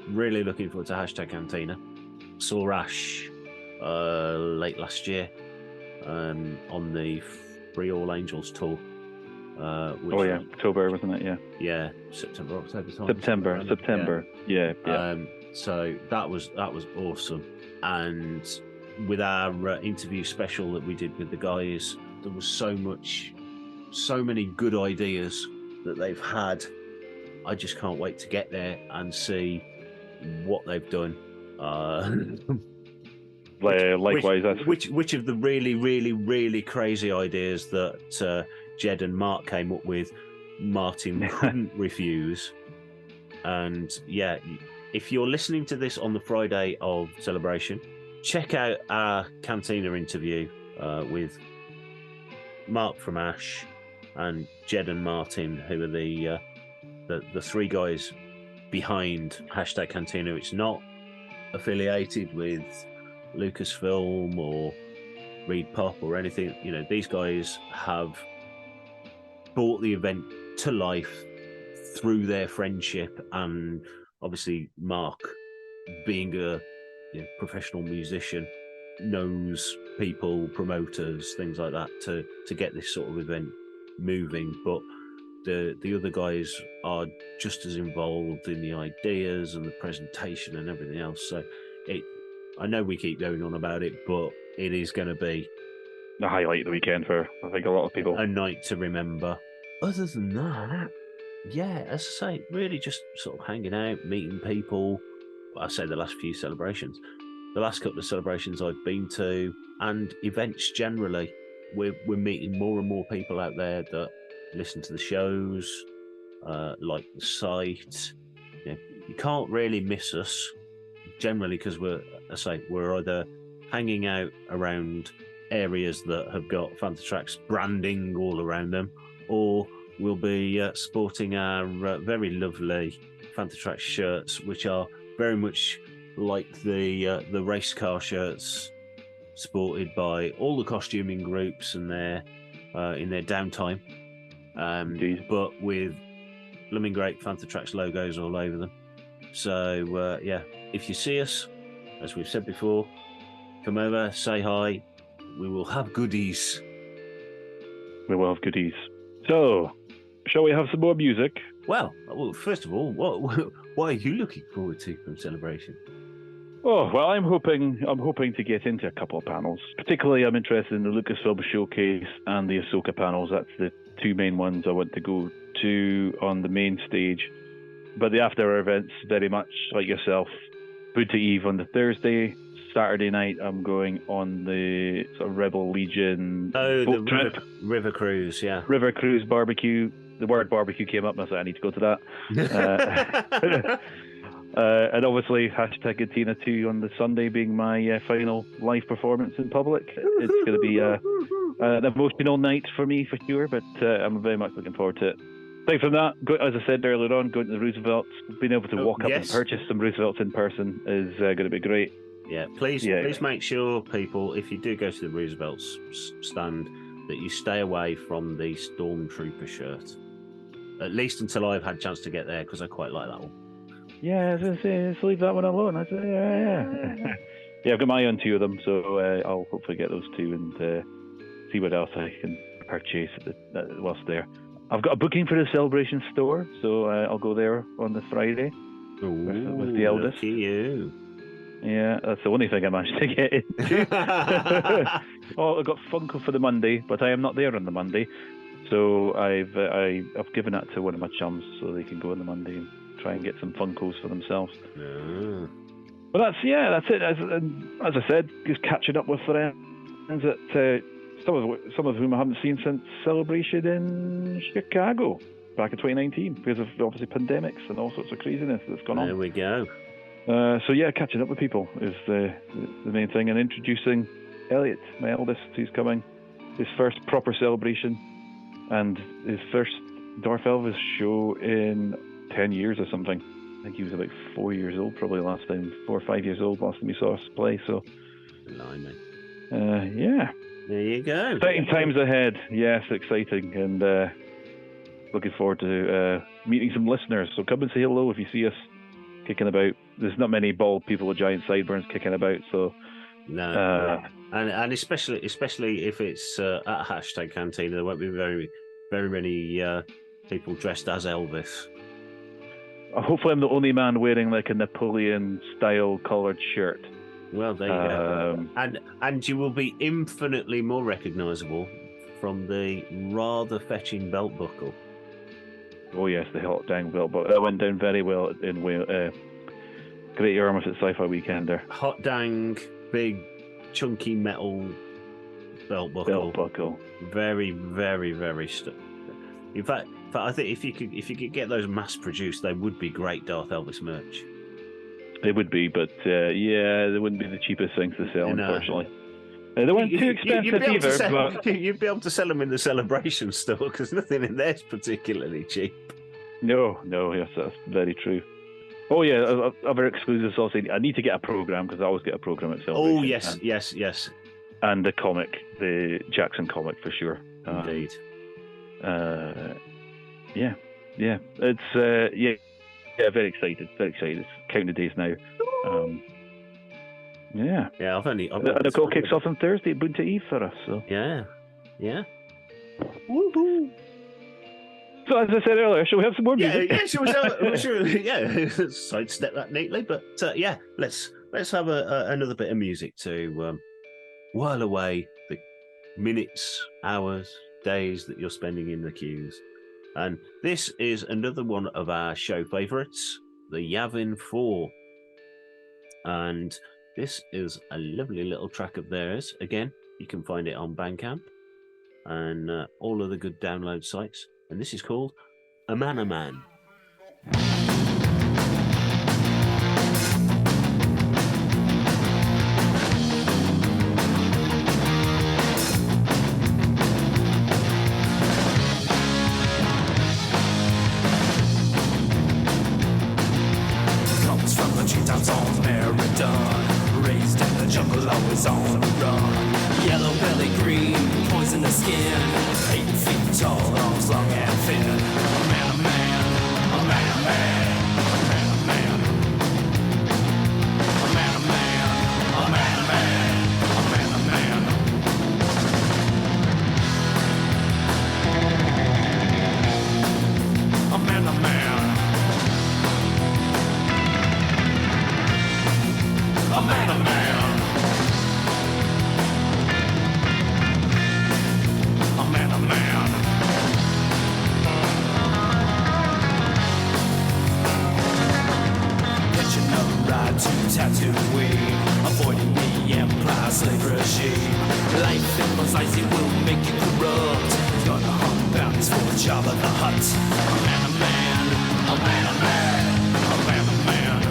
Really looking forward to # Cantina. Saw Ash late last year on the Free All Angels tour. October, wasn't it? Yeah, September, October time. September. Yeah. So that was awesome. And with our interview special that we did with the guys, there was so many good ideas that they've had. I just can't wait to get there and see what they've done. Likewise, which of the really, really, really crazy ideas that Jed and Mark came up with, Martin couldn't refuse. And yeah, if you're listening to this on the Friday of Celebration, check out our Cantina interview with Mark from Ash and Jed and Martin, who are the three guys behind # Cantina. It's not affiliated with Lucasfilm or Reed Pop or anything. You know, these guys have brought the event to life through their friendship, and obviously Mark, being a professional musician, knows people, promoters, things like that to get this sort of event moving. But the other guys are just as involved in the ideas and the presentation and everything else. So I know we keep going on about it, but it is going to be the highlight of the weekend for, I think, a lot of people. A night to remember. Other than that, yeah, as I say, really just sort of hanging out, meeting people. I say the last few celebrations. The last couple of celebrations I've been to, and events generally, we're meeting more and more people out there that listen to the shows, like the site. You can't really miss us, generally, because we're either hanging out around areas that have got Phantom Tracks branding all around them, or we'll be sporting our very lovely Phantom Tracks shirts, which are very much like the race car shirts sported by all the costuming groups and their in their downtime, but with blooming great Phantom Tracks logos all over them. So yeah, if you see us, as we've said before, come over, say hi. We will have goodies. So, shall we have some more music? Well, first of all, what are you looking forward to from Celebration? Oh, well, I'm hoping to get into a couple of panels. Particularly, I'm interested in the Lucasfilm Showcase and the Ahsoka panels. That's the two main ones I want to go to on the main stage. But the after events, very much like yourself, Buddha Eve on the Thursday. Saturday night, I'm going on the sort of Rebel Legion boat trip. River cruise, yeah. River cruise barbecue. The word barbecue came up, and I said I need to go to that. And obviously, # Cantina 2 on the Sunday being my final live performance in public. It's going to be an emotional night for me, for sure, but I'm very much looking forward to it. Aside from that, as I said earlier on, going to the Roosevelts, being able to walk up and purchase some Roosevelts in person is going to be great. Yeah, please make sure, people, if you do go to the Roosevelt's stand, that you stay away from the Stormtrooper shirt. At least until I've had a chance to get there, because I quite like that one. Yeah, I was going to say, let's leave that one alone. I said, yeah, I've got my eye on two of them, so I'll hopefully get those two and see what else I can purchase whilst there. I've got a booking for the Celebration store, so I'll go there on the Friday with the eldest. Lucky you. Yeah, that's the only thing I managed to get into. Oh, I got Funko for the Monday, but I am not there on the Monday, so I've given that to one of my chums so they can go on the Monday and try and get some Funkos for themselves. Yeah. But that's it. As I said, just catching up with that some of whom I haven't seen since Celebration in Chicago back in 2019 because of obviously pandemics and all sorts of craziness that's gone on. There we go. So yeah, catching up with people is the main thing, and introducing Elliot, my eldest, who's coming, his first proper Celebration and his first Darth Elvis show in 10 years or something. I think he was about 4 years old probably last time, 4 or 5 years old last time he saw us play. So, yeah. There you go. Exciting times ahead. Yes, exciting, and looking forward to meeting some listeners. So come and say hello if you see us kicking about. There's not many bald people with giant sideburns kicking about, so no. And especially if it's at hashtag Cantina, there won't be very many people dressed as Elvis. Hopefully, I'm the only man wearing like a Napoleon-style collared shirt. Well, there you go. And you will be infinitely more recognisable from the rather fetching belt buckle. Oh yes, the hot dang belt buckle. That went down very well in Great Yarmouth at Sci-Fi Weekend there. Hot dang, big, chunky metal belt buckle. Very, very, very In fact, I think if you could get those mass produced, they would be great Darth Elvis merch. They would be, but they wouldn't be the cheapest things to sell, unfortunately. They weren't too expensive either. You'd be able to sell them in the Celebration store because nothing in there's particularly cheap. No, yes, that's very true. Oh yeah, other exclusives also. I need to get a program because I always get a program at Celebration. Oh yes. And the comic, the Jackson comic for sure. Indeed. Yeah. It's very excited. It's counting the days now. Yeah. And the call kicks off on Thursday, Bantha Eve for us. So yeah. Woohoo! So as I said earlier, shall we have some more music? Yeah. Sidestep that neatly, but let's have another bit of music to while away the minutes, hours, days that you're spending in the queues. And this is another one of our show favourites, the Yavin 4. And this is a lovely little track of theirs. Again, you can find it on Bandcamp and all of the good download sites. And this is called A Man a Man. On the run, yellow belly, green, poison the skin, 8 feet tall, arms long and thin. A man, a man, a man, a man, a man, a man, a man, a man, a man, a man, a man, a man, a man, a man, a man. Tatooine, avoiding the Empire slave regime. Life in Mos Eisley will make you corrupt. Gonna hunt bounties for Jabba the Hutt. A man, a man, a man, a man, a man, a man.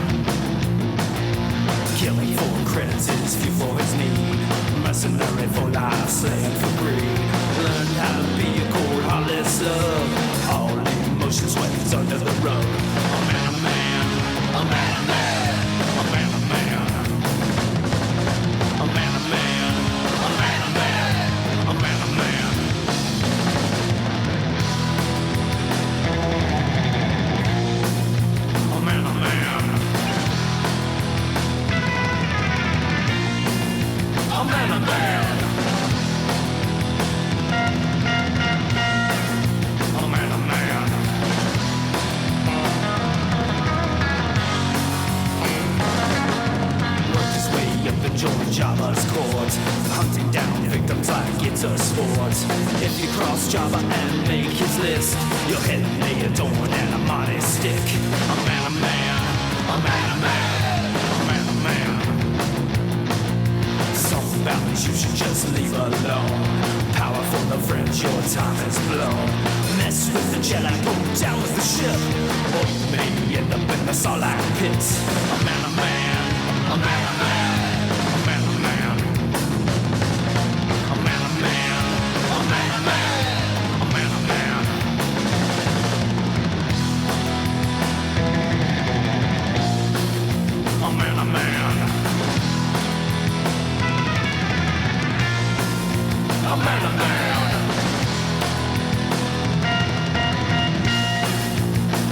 Killing for credits is few for his need. Mercenary for life, slave for greed. Learn how to be a cold-hearted slug. All emotions swept under the rug. A man, a man, a man, a man. Jabba's court, hunting down victims like it's a sport. If you cross Jabba and make his list, your head may adorn and a mighty stick. A man, a man, a man, a man, a man, a man. Something about you should just leave alone. Powerful, no friends, your time is blown. Mess with the Jedi, go down with the ship. Or you may end up in the Sarlacc pit. A man, a man, a man, a man, a man, a man, a man, a man, a man, a man, a man, a man. A man, a man. A man, a man.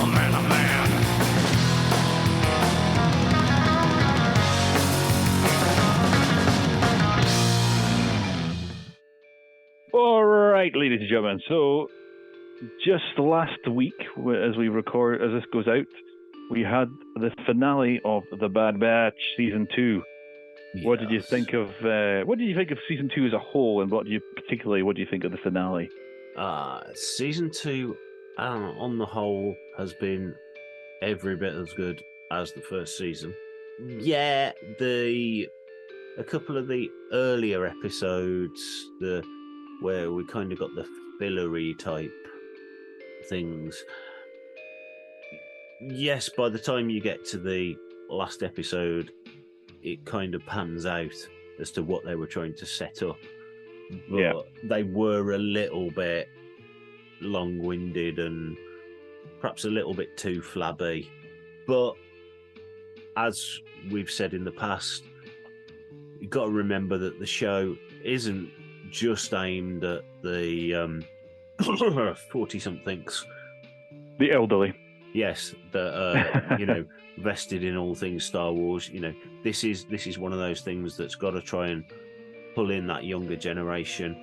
A man, a man. All right, ladies and gentlemen. So, just last week, as we record, as this goes out, we had the finale of The Bad Batch Season 2. Yes. What did you think of Season 2 as a whole, and what do you think of the finale? Season 2, on the whole, has been every bit as good as the first season. Yeah, a couple of the earlier episodes, where we kind of got the fillery type things. Yes, by the time you get to the last episode, it kind of pans out as to what they were trying to set up. But they were a little bit long-winded and perhaps a little bit too flabby. But as we've said in the past, you've got to remember that the show isn't just aimed at the 40-somethings. The elderly. Yes, that vested in all things Star Wars. This is one of those things that's got to try and pull in that younger generation.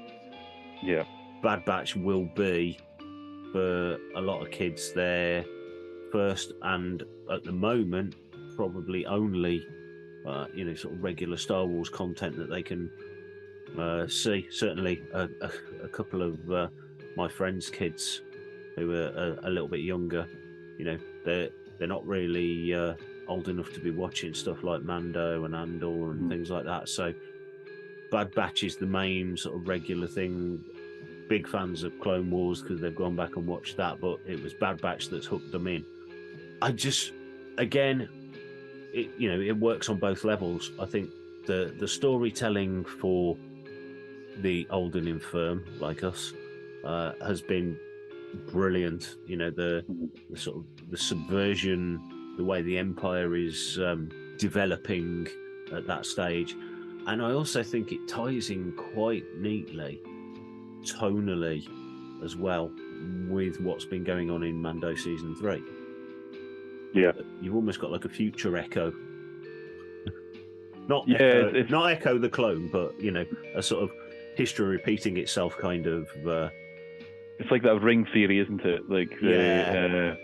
Yeah, Bad Batch will be for a lot of kids their first and at the moment probably only sort of regular Star Wars content that they can see. Certainly, a couple of my friends' kids who are a little bit younger. They're not really old enough to be watching stuff like Mando and Andor and things like that. So Bad Batch is the main sort of regular thing. Big fans of Clone Wars because they've gone back and watched that, but it was Bad Batch that's hooked them in. It works on both levels. I think the storytelling for the old and infirm like us has been brilliant. The sort of the subversion, the way the Empire is developing at that stage, and I also think it ties in quite neatly, tonally, as well, with what's been going on in Mando Season 3. Yeah, you've almost got like a future Echo. Not Echo the clone, but a sort of history repeating itself kind of. It's like that ring theory, isn't it? Like the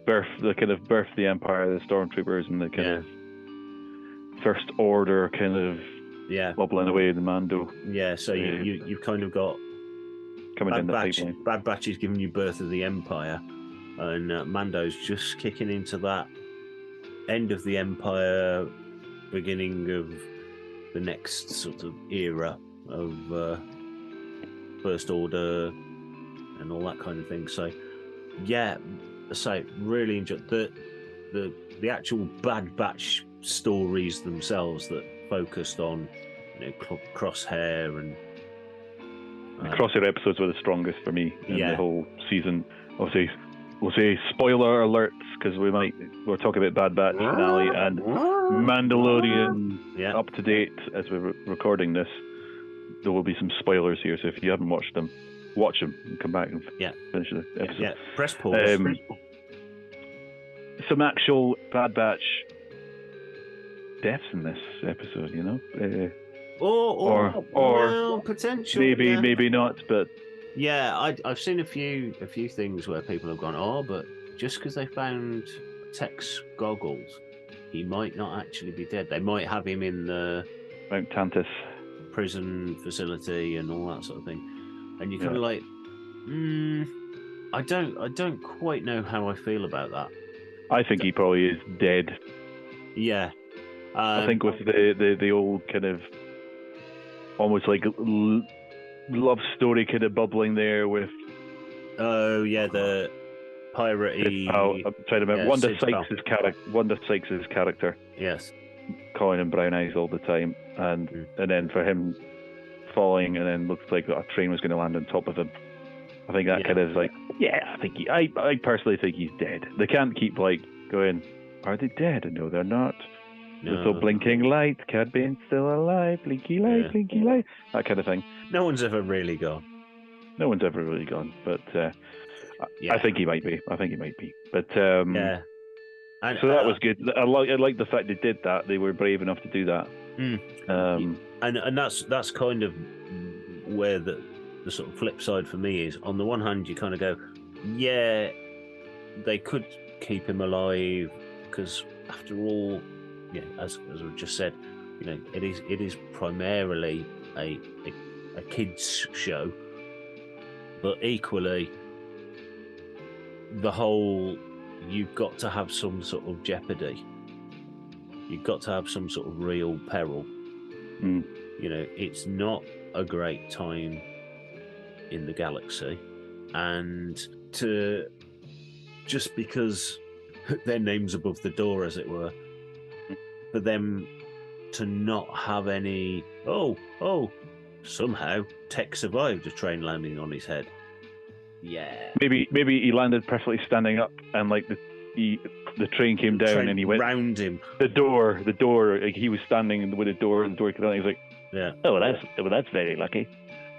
birth of the Empire, the stormtroopers, and the kind of First Order kind of bubbling away in the Mando. Yeah, so you've kind of got coming in the pipeline. Bad Batch is giving you birth of the Empire, and Mando's just kicking into that end of the Empire, beginning of the next sort of era of First Order and all that kind of thing. So really enjoyed the actual Bad Batch stories themselves that focused on Crosshair and the Crosshair episodes were the strongest for me in the whole season. Obviously, we'll say spoiler alerts because we're talking about Bad Batch finale and Mandalorian up to date as we're recording this. There will be some spoilers here, so if you haven't watched them, watch them and come back and finish the episode. Yeah, press pause. Some actual Bad Batch deaths in this episode, or potential. Maybe not, but I've seen a few things where people have gone, but just because they found Tech's goggles, he might not actually be dead. They might have him in the Mount Tantus prison facility and all that sort of thing, and you're kind of like, I don't quite know how I feel about that. I think he probably is dead. Yeah. I think with the old kind of almost like love story kind of bubbling there with. Oh yeah, the piratey. I'm trying to remember. Wanda Sykes' character. Yes. Calling him Brown Eyes all the time, and then for him falling, and then looks like a train was going to land on top of him. I think that kind of is like, I think I personally think he's dead. They can't keep like going, are they dead? No, they're not. No. Little blinking light, Cad Bane's still alive, blinky light, blinky light, that kind of thing. No one's ever really gone. No one's ever really gone, but I think he might be. But yeah. And, so that was good. I like the fact they did that. They were brave enough to do that. And that's kind of where the sort of flip side for me is. On the one hand, you kind of go, yeah, they could keep him alive because after all, as I just said, it is primarily a kids show, but equally the whole. You've got to have some sort of jeopardy. You've got to have some sort of real peril. It's not a great time in the galaxy, and just because their name's above the door, as it were, for them to not have any. Somehow Tech survived a train landing on his head. Yeah. Maybe he landed perfectly standing up, and like the train came down, and he went round him. The door. Like he was standing with the door, and the door came down. He was like, "Yeah, that's very lucky."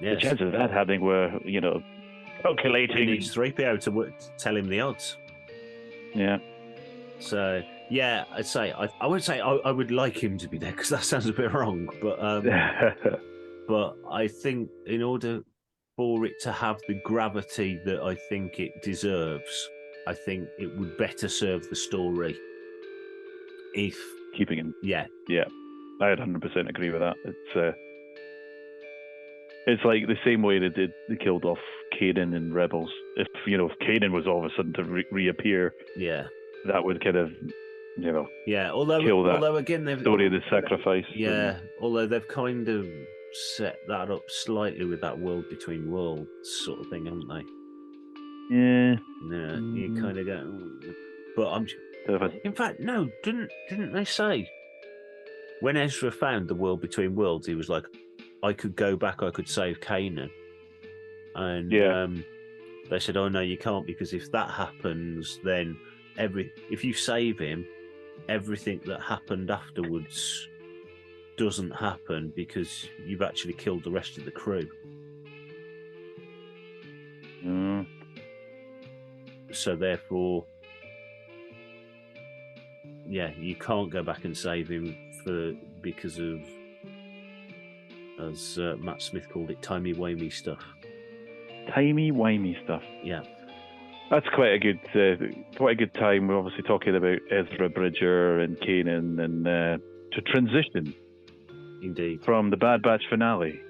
Yes. The chances of that happening were, calculating. He needs 3PO to tell him the odds. Yeah. So yeah, I would say I would like him to be there because that sounds a bit wrong, but but I think in order for it to have the gravity that I think it deserves, I think it would better serve the story if keeping him. Yeah, I'd 100% agree with that. It's like the same way they killed off Kanan in Rebels. If Kanan was all of a sudden to reappear, that would kind of kill that. Although again, they've story of the sacrifice. Yeah, although they've kind of set that up slightly with that world between worlds sort of thing, haven't they? Yeah. No, you kind of go. But in fact, no, didn't they say when Ezra found the world between worlds, he was like, I could go back, I could save Kanan, and they said, oh no, you can't, because if that happens, then if you save him, everything that happened afterwards doesn't happen because you've actually killed the rest of the crew. So therefore, you can't go back and save him because of, as Matt Smith called it, timey-wimey stuff. Timey-wimey stuff. Yeah. That's quite a good time. We're obviously talking about Ezra Bridger and Kanan, and to transition, indeed, from the Bad Batch finale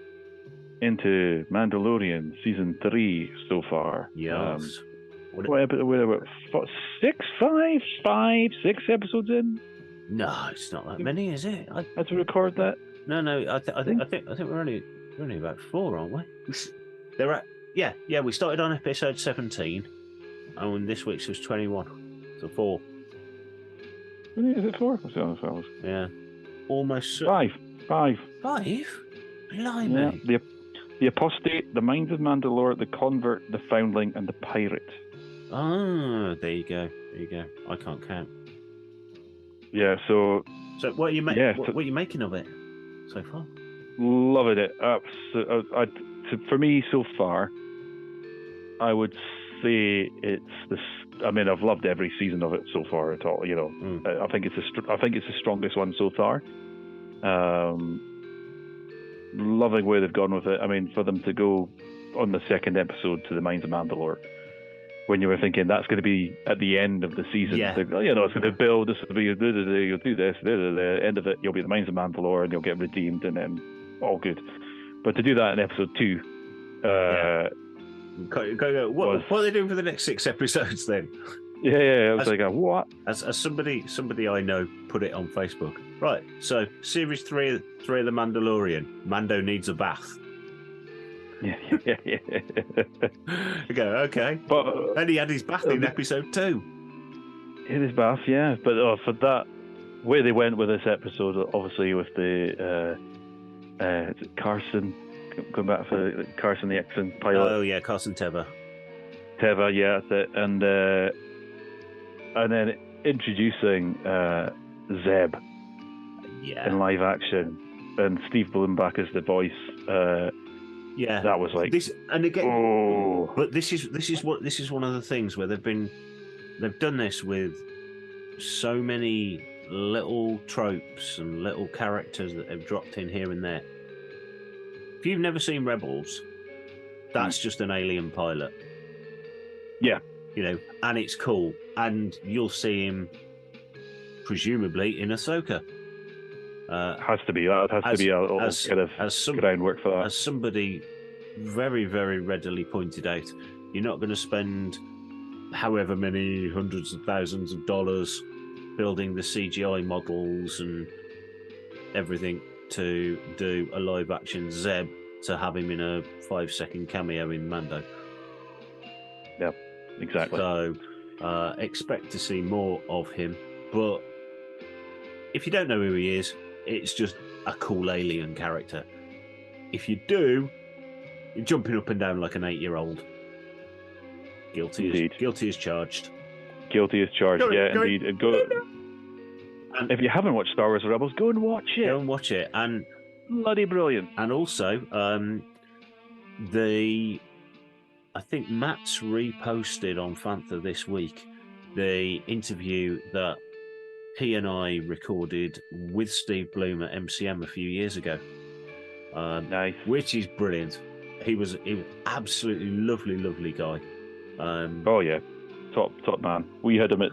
into Mandalorian season 3 so far. Yes. We're about 6 episodes in. No, it's not that many, is it? Had to record that. No. I think we're only about 4, aren't we? We started on episode 17. And this week's was 21, so 4. Is it 4? Yeah, almost 5. 5. 5? Blimey. Yeah. The apostate, the minds of Mandalore, the convert, the foundling, and the pirate. Ah, there you go. I can't count. Yeah. So what are you making? What are you making of it so far? Loving it. For me so far, I would say it's this. I mean, I've loved every season of it so far. At all, I think it's the strongest one so far. Loving where they've gone with it. I mean, for them to go on the second episode to the Mines of Mandalore, when you were thinking that's going to be at the end of the season, it's going to build. This will be you'll do this. The end of it, you'll be the Mines of Mandalore, and you'll get redeemed, and then all good. But to do that in episode 2. What are they doing for the next 6 episodes then? Yeah. I was like, what? As somebody I know put it on Facebook. Right. So series three of the Mandalorian. Mando needs a bath. Yeah. I go, okay. But and he had his bath in episode 2. In his bath, yeah. But for that, where they went with this episode, obviously with the Carson, going back for Carson the X-Wing pilot. Oh yeah, Carson Teva. Yeah, that's it. And then introducing Zeb in live action, and Steve Bloomback as the voice. Yeah, that was like this. And again, but this is one of the things where they've done this with so many little tropes and little characters that they've dropped in here and there. If you've never seen Rebels, that's just an alien pilot. Yeah. And it's cool. And you'll see him, presumably, in Ahsoka. Has to be. That has to be a kind of groundwork for that. As somebody very, very readily pointed out, you're not going to spend however many hundreds of thousands of dollars building the CGI models and everything to do a live-action Zeb to have him in a 5-second cameo in Mando. Yeah, exactly. So expect to see more of him. But if you don't know who he is, it's just a cool alien character. If you do, you're jumping up and down like an 8-year-old. Guilty as charged. Guilty as charged, indeed. And if you haven't watched Star Wars Rebels, go and watch it. Go and watch it. And bloody brilliant. And also, I think Matt's reposted on Bantha this week the interview that he and I recorded with Steve Bloom at MCM a few years ago. Nice. Which is brilliant. He was absolutely lovely guy. Oh yeah, top man. We had him at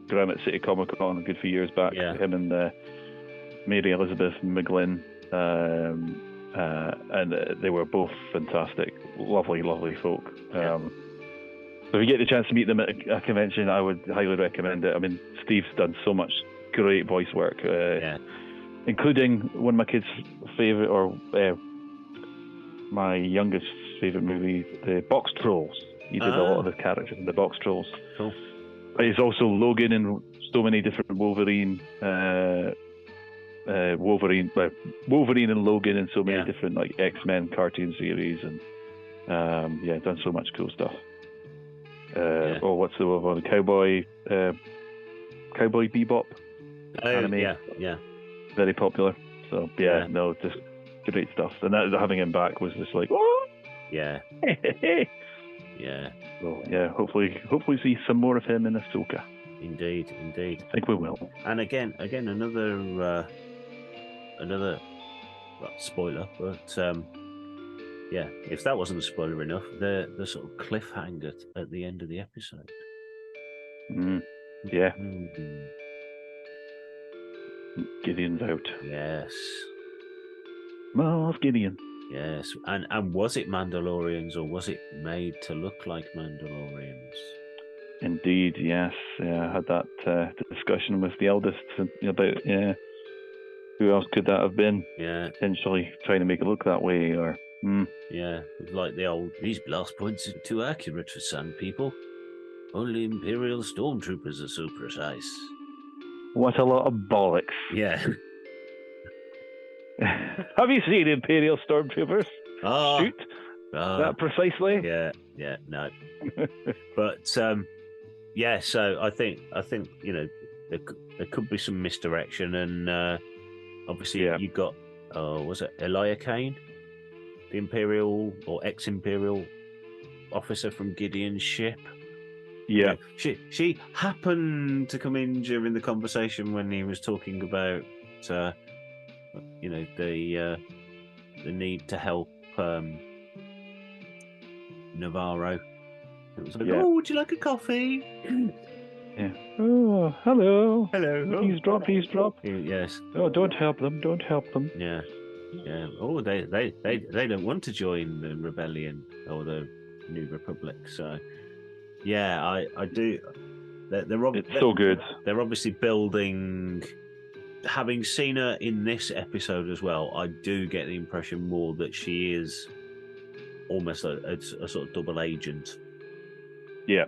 Granite City Comic Con a good few years back. Yeah. Him and Mary Elizabeth McGlynn, and they were both fantastic, lovely folk. So if you get the chance to meet them at a convention, I would highly recommend it. I mean, Steve's done so much great voice work, including one of my kids' favorite, or my youngest favorite movie, the Box Trolls. He did a lot of the characters in the Box Trolls. Cool. He's also Logan in so many different Wolverine and Logan in so many different like X-Men cartoon series, and done so much cool stuff. What's the other one? Cowboy Bebop anime. Yeah. Very popular. So just great stuff. And having him back was just like, what? Yeah. Yeah. So hopefully see some more of him in Ahsoka. Indeed. I think we will. And again, another spoiler, but if that wasn't a spoiler enough, the sort of cliffhanger at the end of the episode. Yeah. Gideon's out. Yes. Moff Gideon. Yes. And was it Mandalorians, or was it made to look like Mandalorians? Indeed, yes. Yeah, I had that discussion with the eldest about who else could that have been? Yeah. Potentially trying to make it look that way, or Yeah, like the old, these blast points are too accurate for sand people. Only Imperial stormtroopers are so precise. What a lot of bollocks. Yeah. Have you seen Imperial stormtroopers shoot that precisely? Yeah, no. But so I think there could be some misdirection, and obviously you've got was it Elia Kane, the Imperial or ex-Imperial officer from Gideon's ship? Yeah, she happened to come in during the conversation when he was talking about the need to help Navarro. It was like, would you like a coffee? Yeah. Oh, hello. Hello. Please drop. Yes. Oh, don't help them. Yeah. Yeah. Oh, they don't want to join the rebellion or the New Republic. So, yeah, I do. It's so good. They're obviously building. Having seen her in this episode as well, I do get the impression more that she is almost a sort of double agent. Yeah.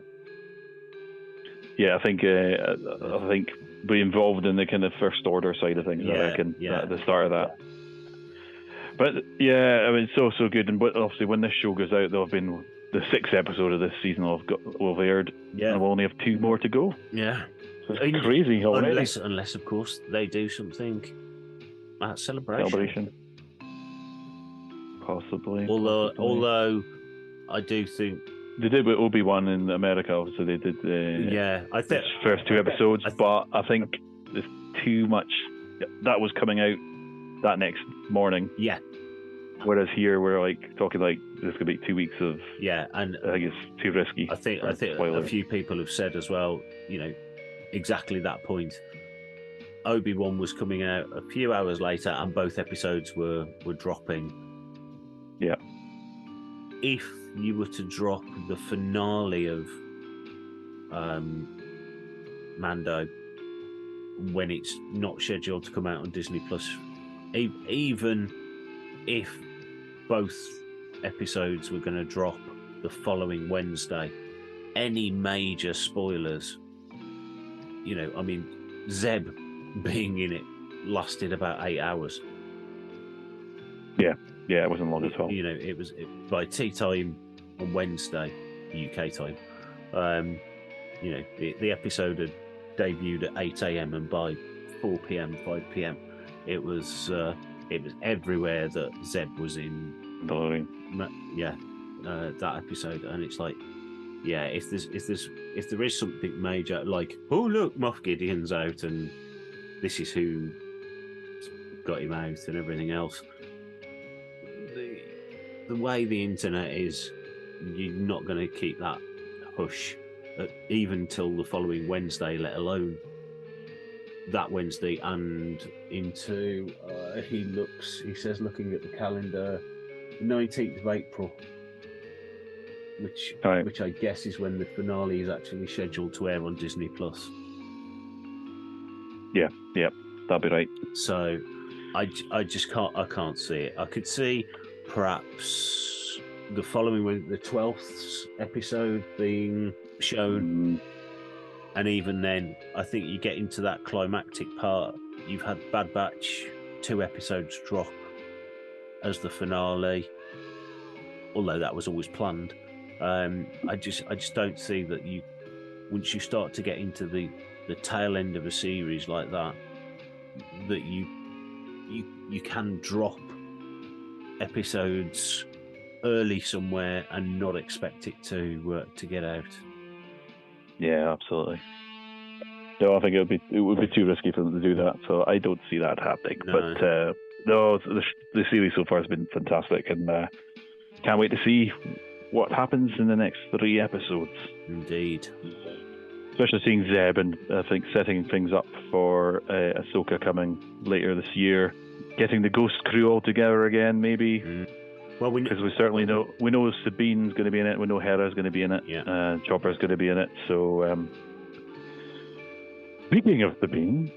Yeah, I think be involved in the kind of first order side of things. I reckon at the start of that. But yeah, I mean, so good. And obviously, when this show goes out, there'll have been the 6th episode of this season will have aired, and we'll only have 2 more to go. Yeah, so it's crazy already. Unless, of course, they do something at Celebration. Possibly. Although, I do think. They did with Obi-Wan in America, so they did I think first 2 episodes, but I think there's too much. That was coming out that next morning. Yeah. Whereas here we're like talking like this could be 2 weeks of. Yeah, and I think it's too risky. I think a few people have said as well, exactly that point. Obi-Wan was coming out a few hours later, and both episodes were dropping. Yeah. If you were to drop the finale of Mando when it's not scheduled to come out on Disney Plus, even if both episodes were going to drop the following Wednesday, any major spoilers, Zeb being in it lasted about 8 hours. Yeah, it wasn't long at all. It was by tea time on Wednesday, UK time. The episode had debuted at 8 a.m. and by 4 p.m., 5 p.m., it was everywhere that Zeb was in. Mandalorian. That episode, and it's like, if there is something major, like, oh look, Moff Gideon's out, and this is who got him out, and everything else. The way the internet is, you're not going to keep that hush even till the following Wednesday, let alone that Wednesday and into he says looking at the calendar, 19th of April, which I guess is when the finale is actually scheduled to air on Disney Plus. Yeah, that'd be right. So I can't see it. I could see perhaps the following week, the 12th episode being shown, and even then, I think you get into that climactic part. You've had Bad Batch 2 episodes drop as the finale, although that was always planned. I just don't see that once you start to get into the tail end of a series like that you can drop episodes early somewhere and not expect it to get out. Yeah, absolutely. No, I think it would be too risky for them to do that, so I don't see that happening. No. But the series so far has been fantastic, and can't wait to see what happens in the next 3 episodes. Indeed. Especially seeing Zeb, and I think setting things up for Ahsoka coming later this year, getting the Ghost crew all together again, maybe. Mm. Well, because we certainly know Sabine's going to be in it. We know Hera's going to be in it. Yeah. Chopper's going to be in it. So, speaking of Sabine,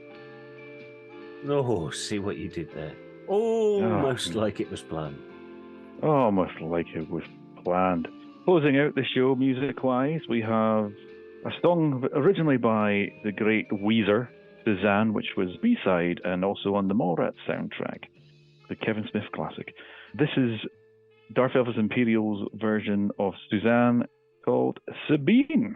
see what you did there. Almost like it was planned. Almost like it was planned. Closing out the show music-wise, we have a song originally by the great Weezer, Suzanne, which was B-side and also on the Mallrats soundtrack, the Kevin Smith classic. This is Darth Elvis Imperial's version of Suzanne called Sabine.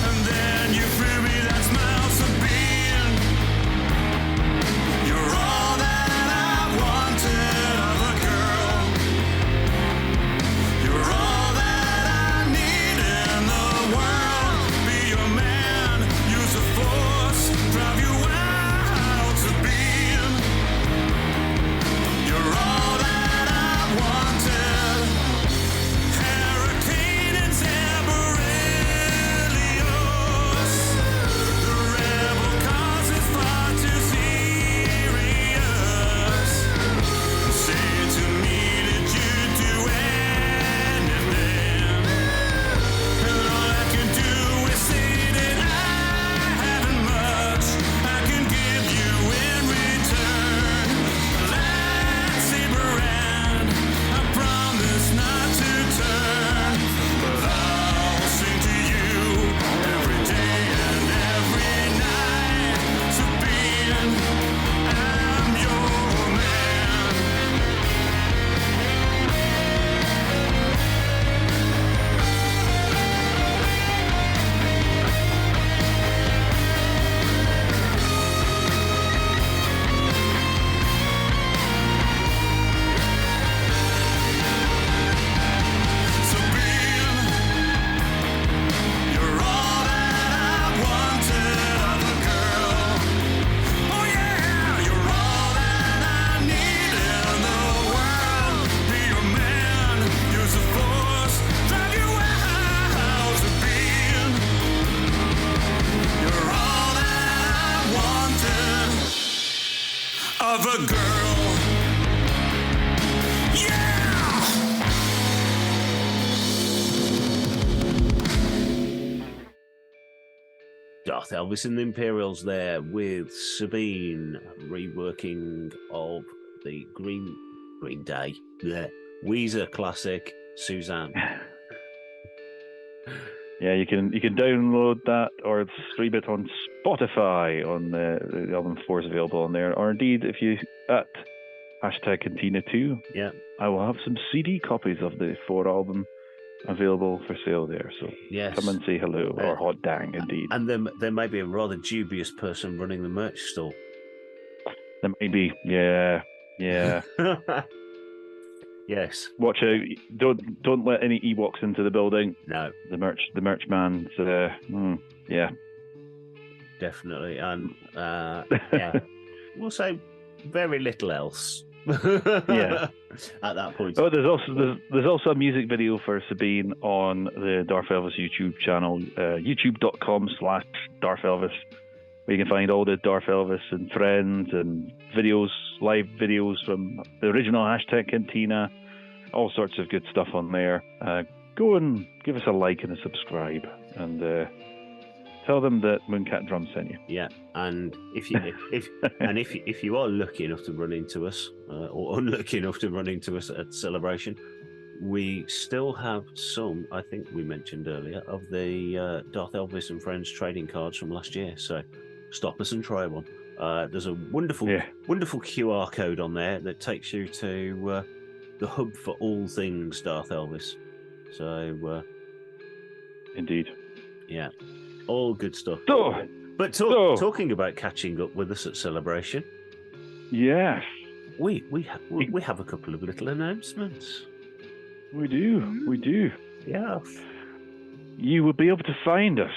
And then you threw me that smile, Sabine. a girl. Yeah! Darth Elvis and the Imperials there with Sabine, reworking of the Green Day, the Weezer classic, Suzanne. Yeah, you can download that, or it's stream it on Spotify. On the album 4 is available on there, or indeed if you at #Cantina2, yeah, I will have some CD copies of the 4 album available for sale there. So yes, come and say hello, or hot dang, indeed. And there may be a rather dubious person running the merch store. There may be, yeah. Yes. Watch out! Don't let any Ewoks into the building. No. The merch man. Yeah. Definitely, and yeah, we'll say very little else. Yeah. At that point. Oh, there's also a music video for Sabine on the Darth Elvis YouTube channel, youtube.com/Darth Elvis, where you can find all the Darth Elvis and friends and videos, live videos from the original #Cantina, all sorts of good stuff on there. Go and give us a like and a subscribe, and tell them that Mooncat Drum sent you. Yeah, and if you are lucky enough to run into us, or unlucky enough to run into us at Celebration, we still have some, I think we mentioned earlier, of the Darth Elvis and Friends trading cards from last year. So stop us and try one. There's a wonderful QR code on there that takes you to the hub for all things Darth Elvis. So, indeed, yeah, all good stuff. But talking about catching up with us at Celebration, yes, we have a couple of little announcements. We do. Yeah. You will be able to find us.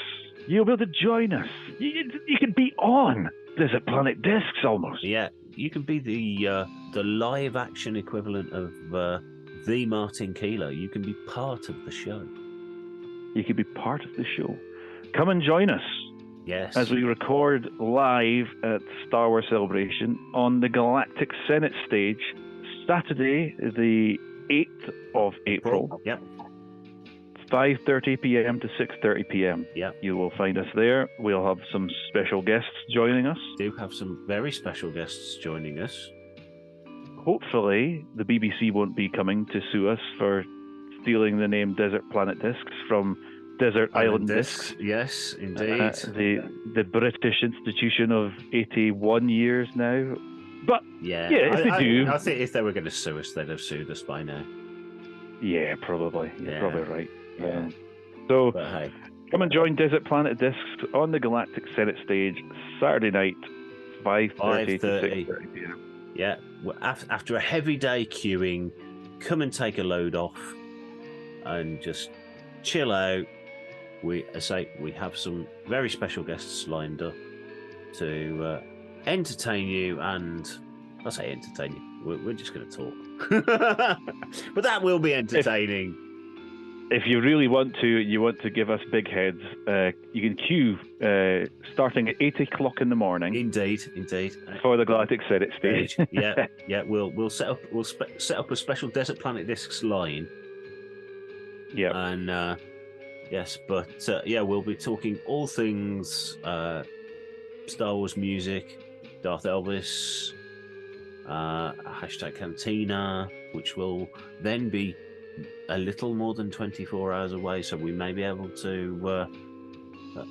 You'll be able to join us. You can be on Desert Planet Discs almost. Yeah, you can be the live action equivalent of the Martin Keeler. You can be part of the show. You can be part of the show. Come and join us. Yes. As we record live at Star Wars Celebration on the Galactic Senate stage, Saturday, the 8th of April. Yep. 5:30 p.m. to 6:30 p.m. Yeah, you will find us there. We'll have some special guests joining us. We do have some very special guests joining us. Hopefully, the BBC won't be coming to sue us for stealing the name Desert Planet Discs from Desert Island Discs. Yes, indeed. The British institution of 81 years now. But yeah, if they do, I think if they were going to sue us, they'd have sued us by now. Yeah, probably. You're probably right. Yeah. So, but hey, come and join Desert Planet Discs on the Galactic Senate stage Saturday night, 5:30 to 6:30 p.m. Yeah, after a heavy day queuing, come and take a load off and just chill out. We have some very special guests lined up to entertain you, and I say entertain you. We're just going to talk, but that will be entertaining. If you really want to give us big heads, you can queue starting at 8 o'clock in the morning. Indeed, for the Galactic Senate stage. yeah. We'll set up a special Desert Planet Discs line. Yeah, and yes, but we'll be talking all things Star Wars music, Darth Elvis, #Cantina, which will then be a little more than 24 hours away, so we may be able to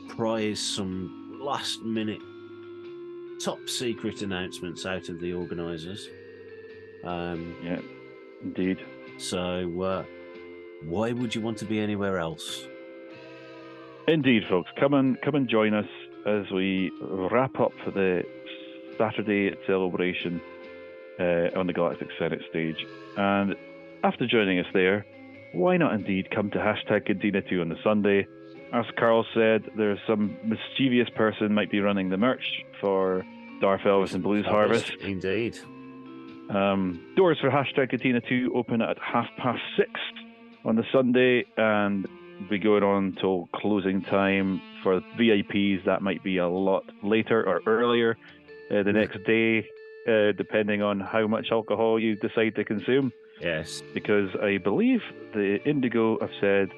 prize some last minute top secret announcements out of the organisers. Yeah, indeed. So why would you want to be anywhere else? Indeed, folks, come and join us as we wrap up the Saturday celebration on the Galactic Senate stage. And after joining us there, why not indeed come to #Cantina2 on the Sunday? As Carl said, there's some mischievous person might be running the merch for Darth Elvis and Blues Harvest. Indeed. Doors for #Cantina2 open at 6:30 on the Sunday, and be going on till closing time. For VIPs, that might be a lot later or earlier the next day. depending on how much alcohol you decide to consume. Yes. Because I believe the Indigo have said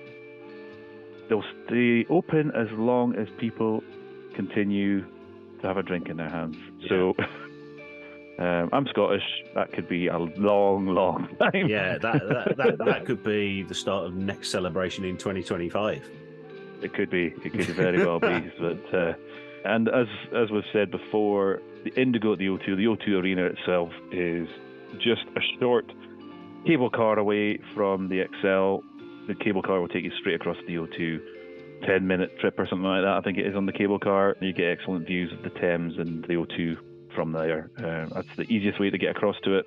they'll stay open as long as people continue to have a drink in their hands. Yeah. So I'm Scottish. That could be a long, long time. Yeah, that could be the start of next celebration in 2025. It could be. It could very well be. But and as we've said before, the Indigo at the O2 Arena itself is just a short cable car away from the XL. The cable car will take you straight across the O2. 10-minute trip or something like that, I think it is, on the cable car. You get excellent views of the Thames and the O2 from there. That's the easiest way to get across to it.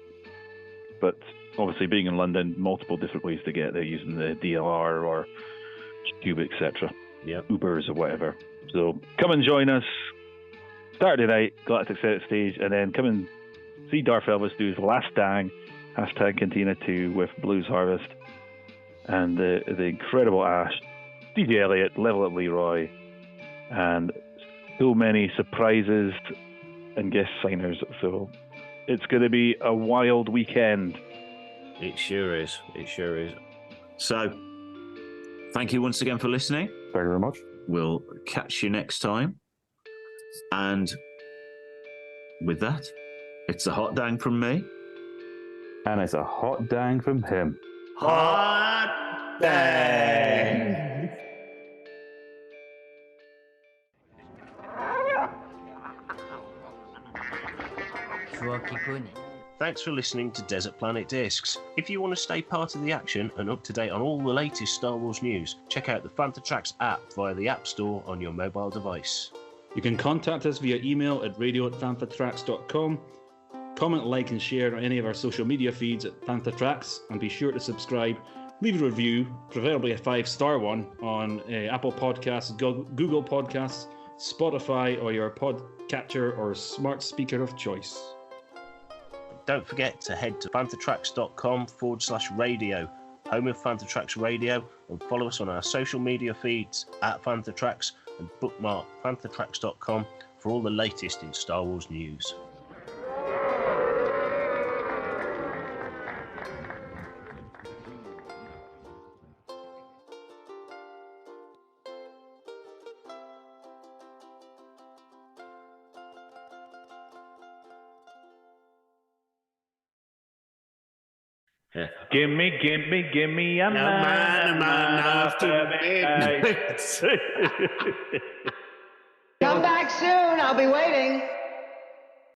But obviously, being in London, multiple different ways to get there using the DLR or Tube, etc. Yep. Ubers or whatever. So come and join us Saturday night, Galactic Senate stage, and then come and see Darth Elvis do his last dang, #Cantina 2 with Blues Harvest, and the incredible Ash, DJ Elliott, Level Up Leroy, and so many surprises and guest signers. So it's going to be a wild weekend. It sure is. It sure is. So thank you once again for listening. Thank you very much. We'll catch you next time. And with that, it's a hot dang from me. And it's a hot dang from him. Hot dang! Thanks for listening to Desert Planet Discs. If you want to stay part of the action and up to date on all the latest Star Wars news, check out the Bantha Tracks app via the App Store on your mobile device. You can contact us via email at radio@banthatracks.com. Comment, like and share on any of our social media feeds at Bantha Tracks, and be sure to subscribe. Leave a review, preferably a 5-star one, on Apple Podcasts, Google Podcasts, Spotify, or your podcatcher or smart speaker of choice. Don't forget to head to banthatracks.com/radio, home of Bantha Tracks Radio, and follow us on our social media feeds at Bantha Tracks, and bookmark banthatracks.com for all the latest in Star Wars news. Yeah. Give me a man after midnight. Come back soon. I'll be waiting.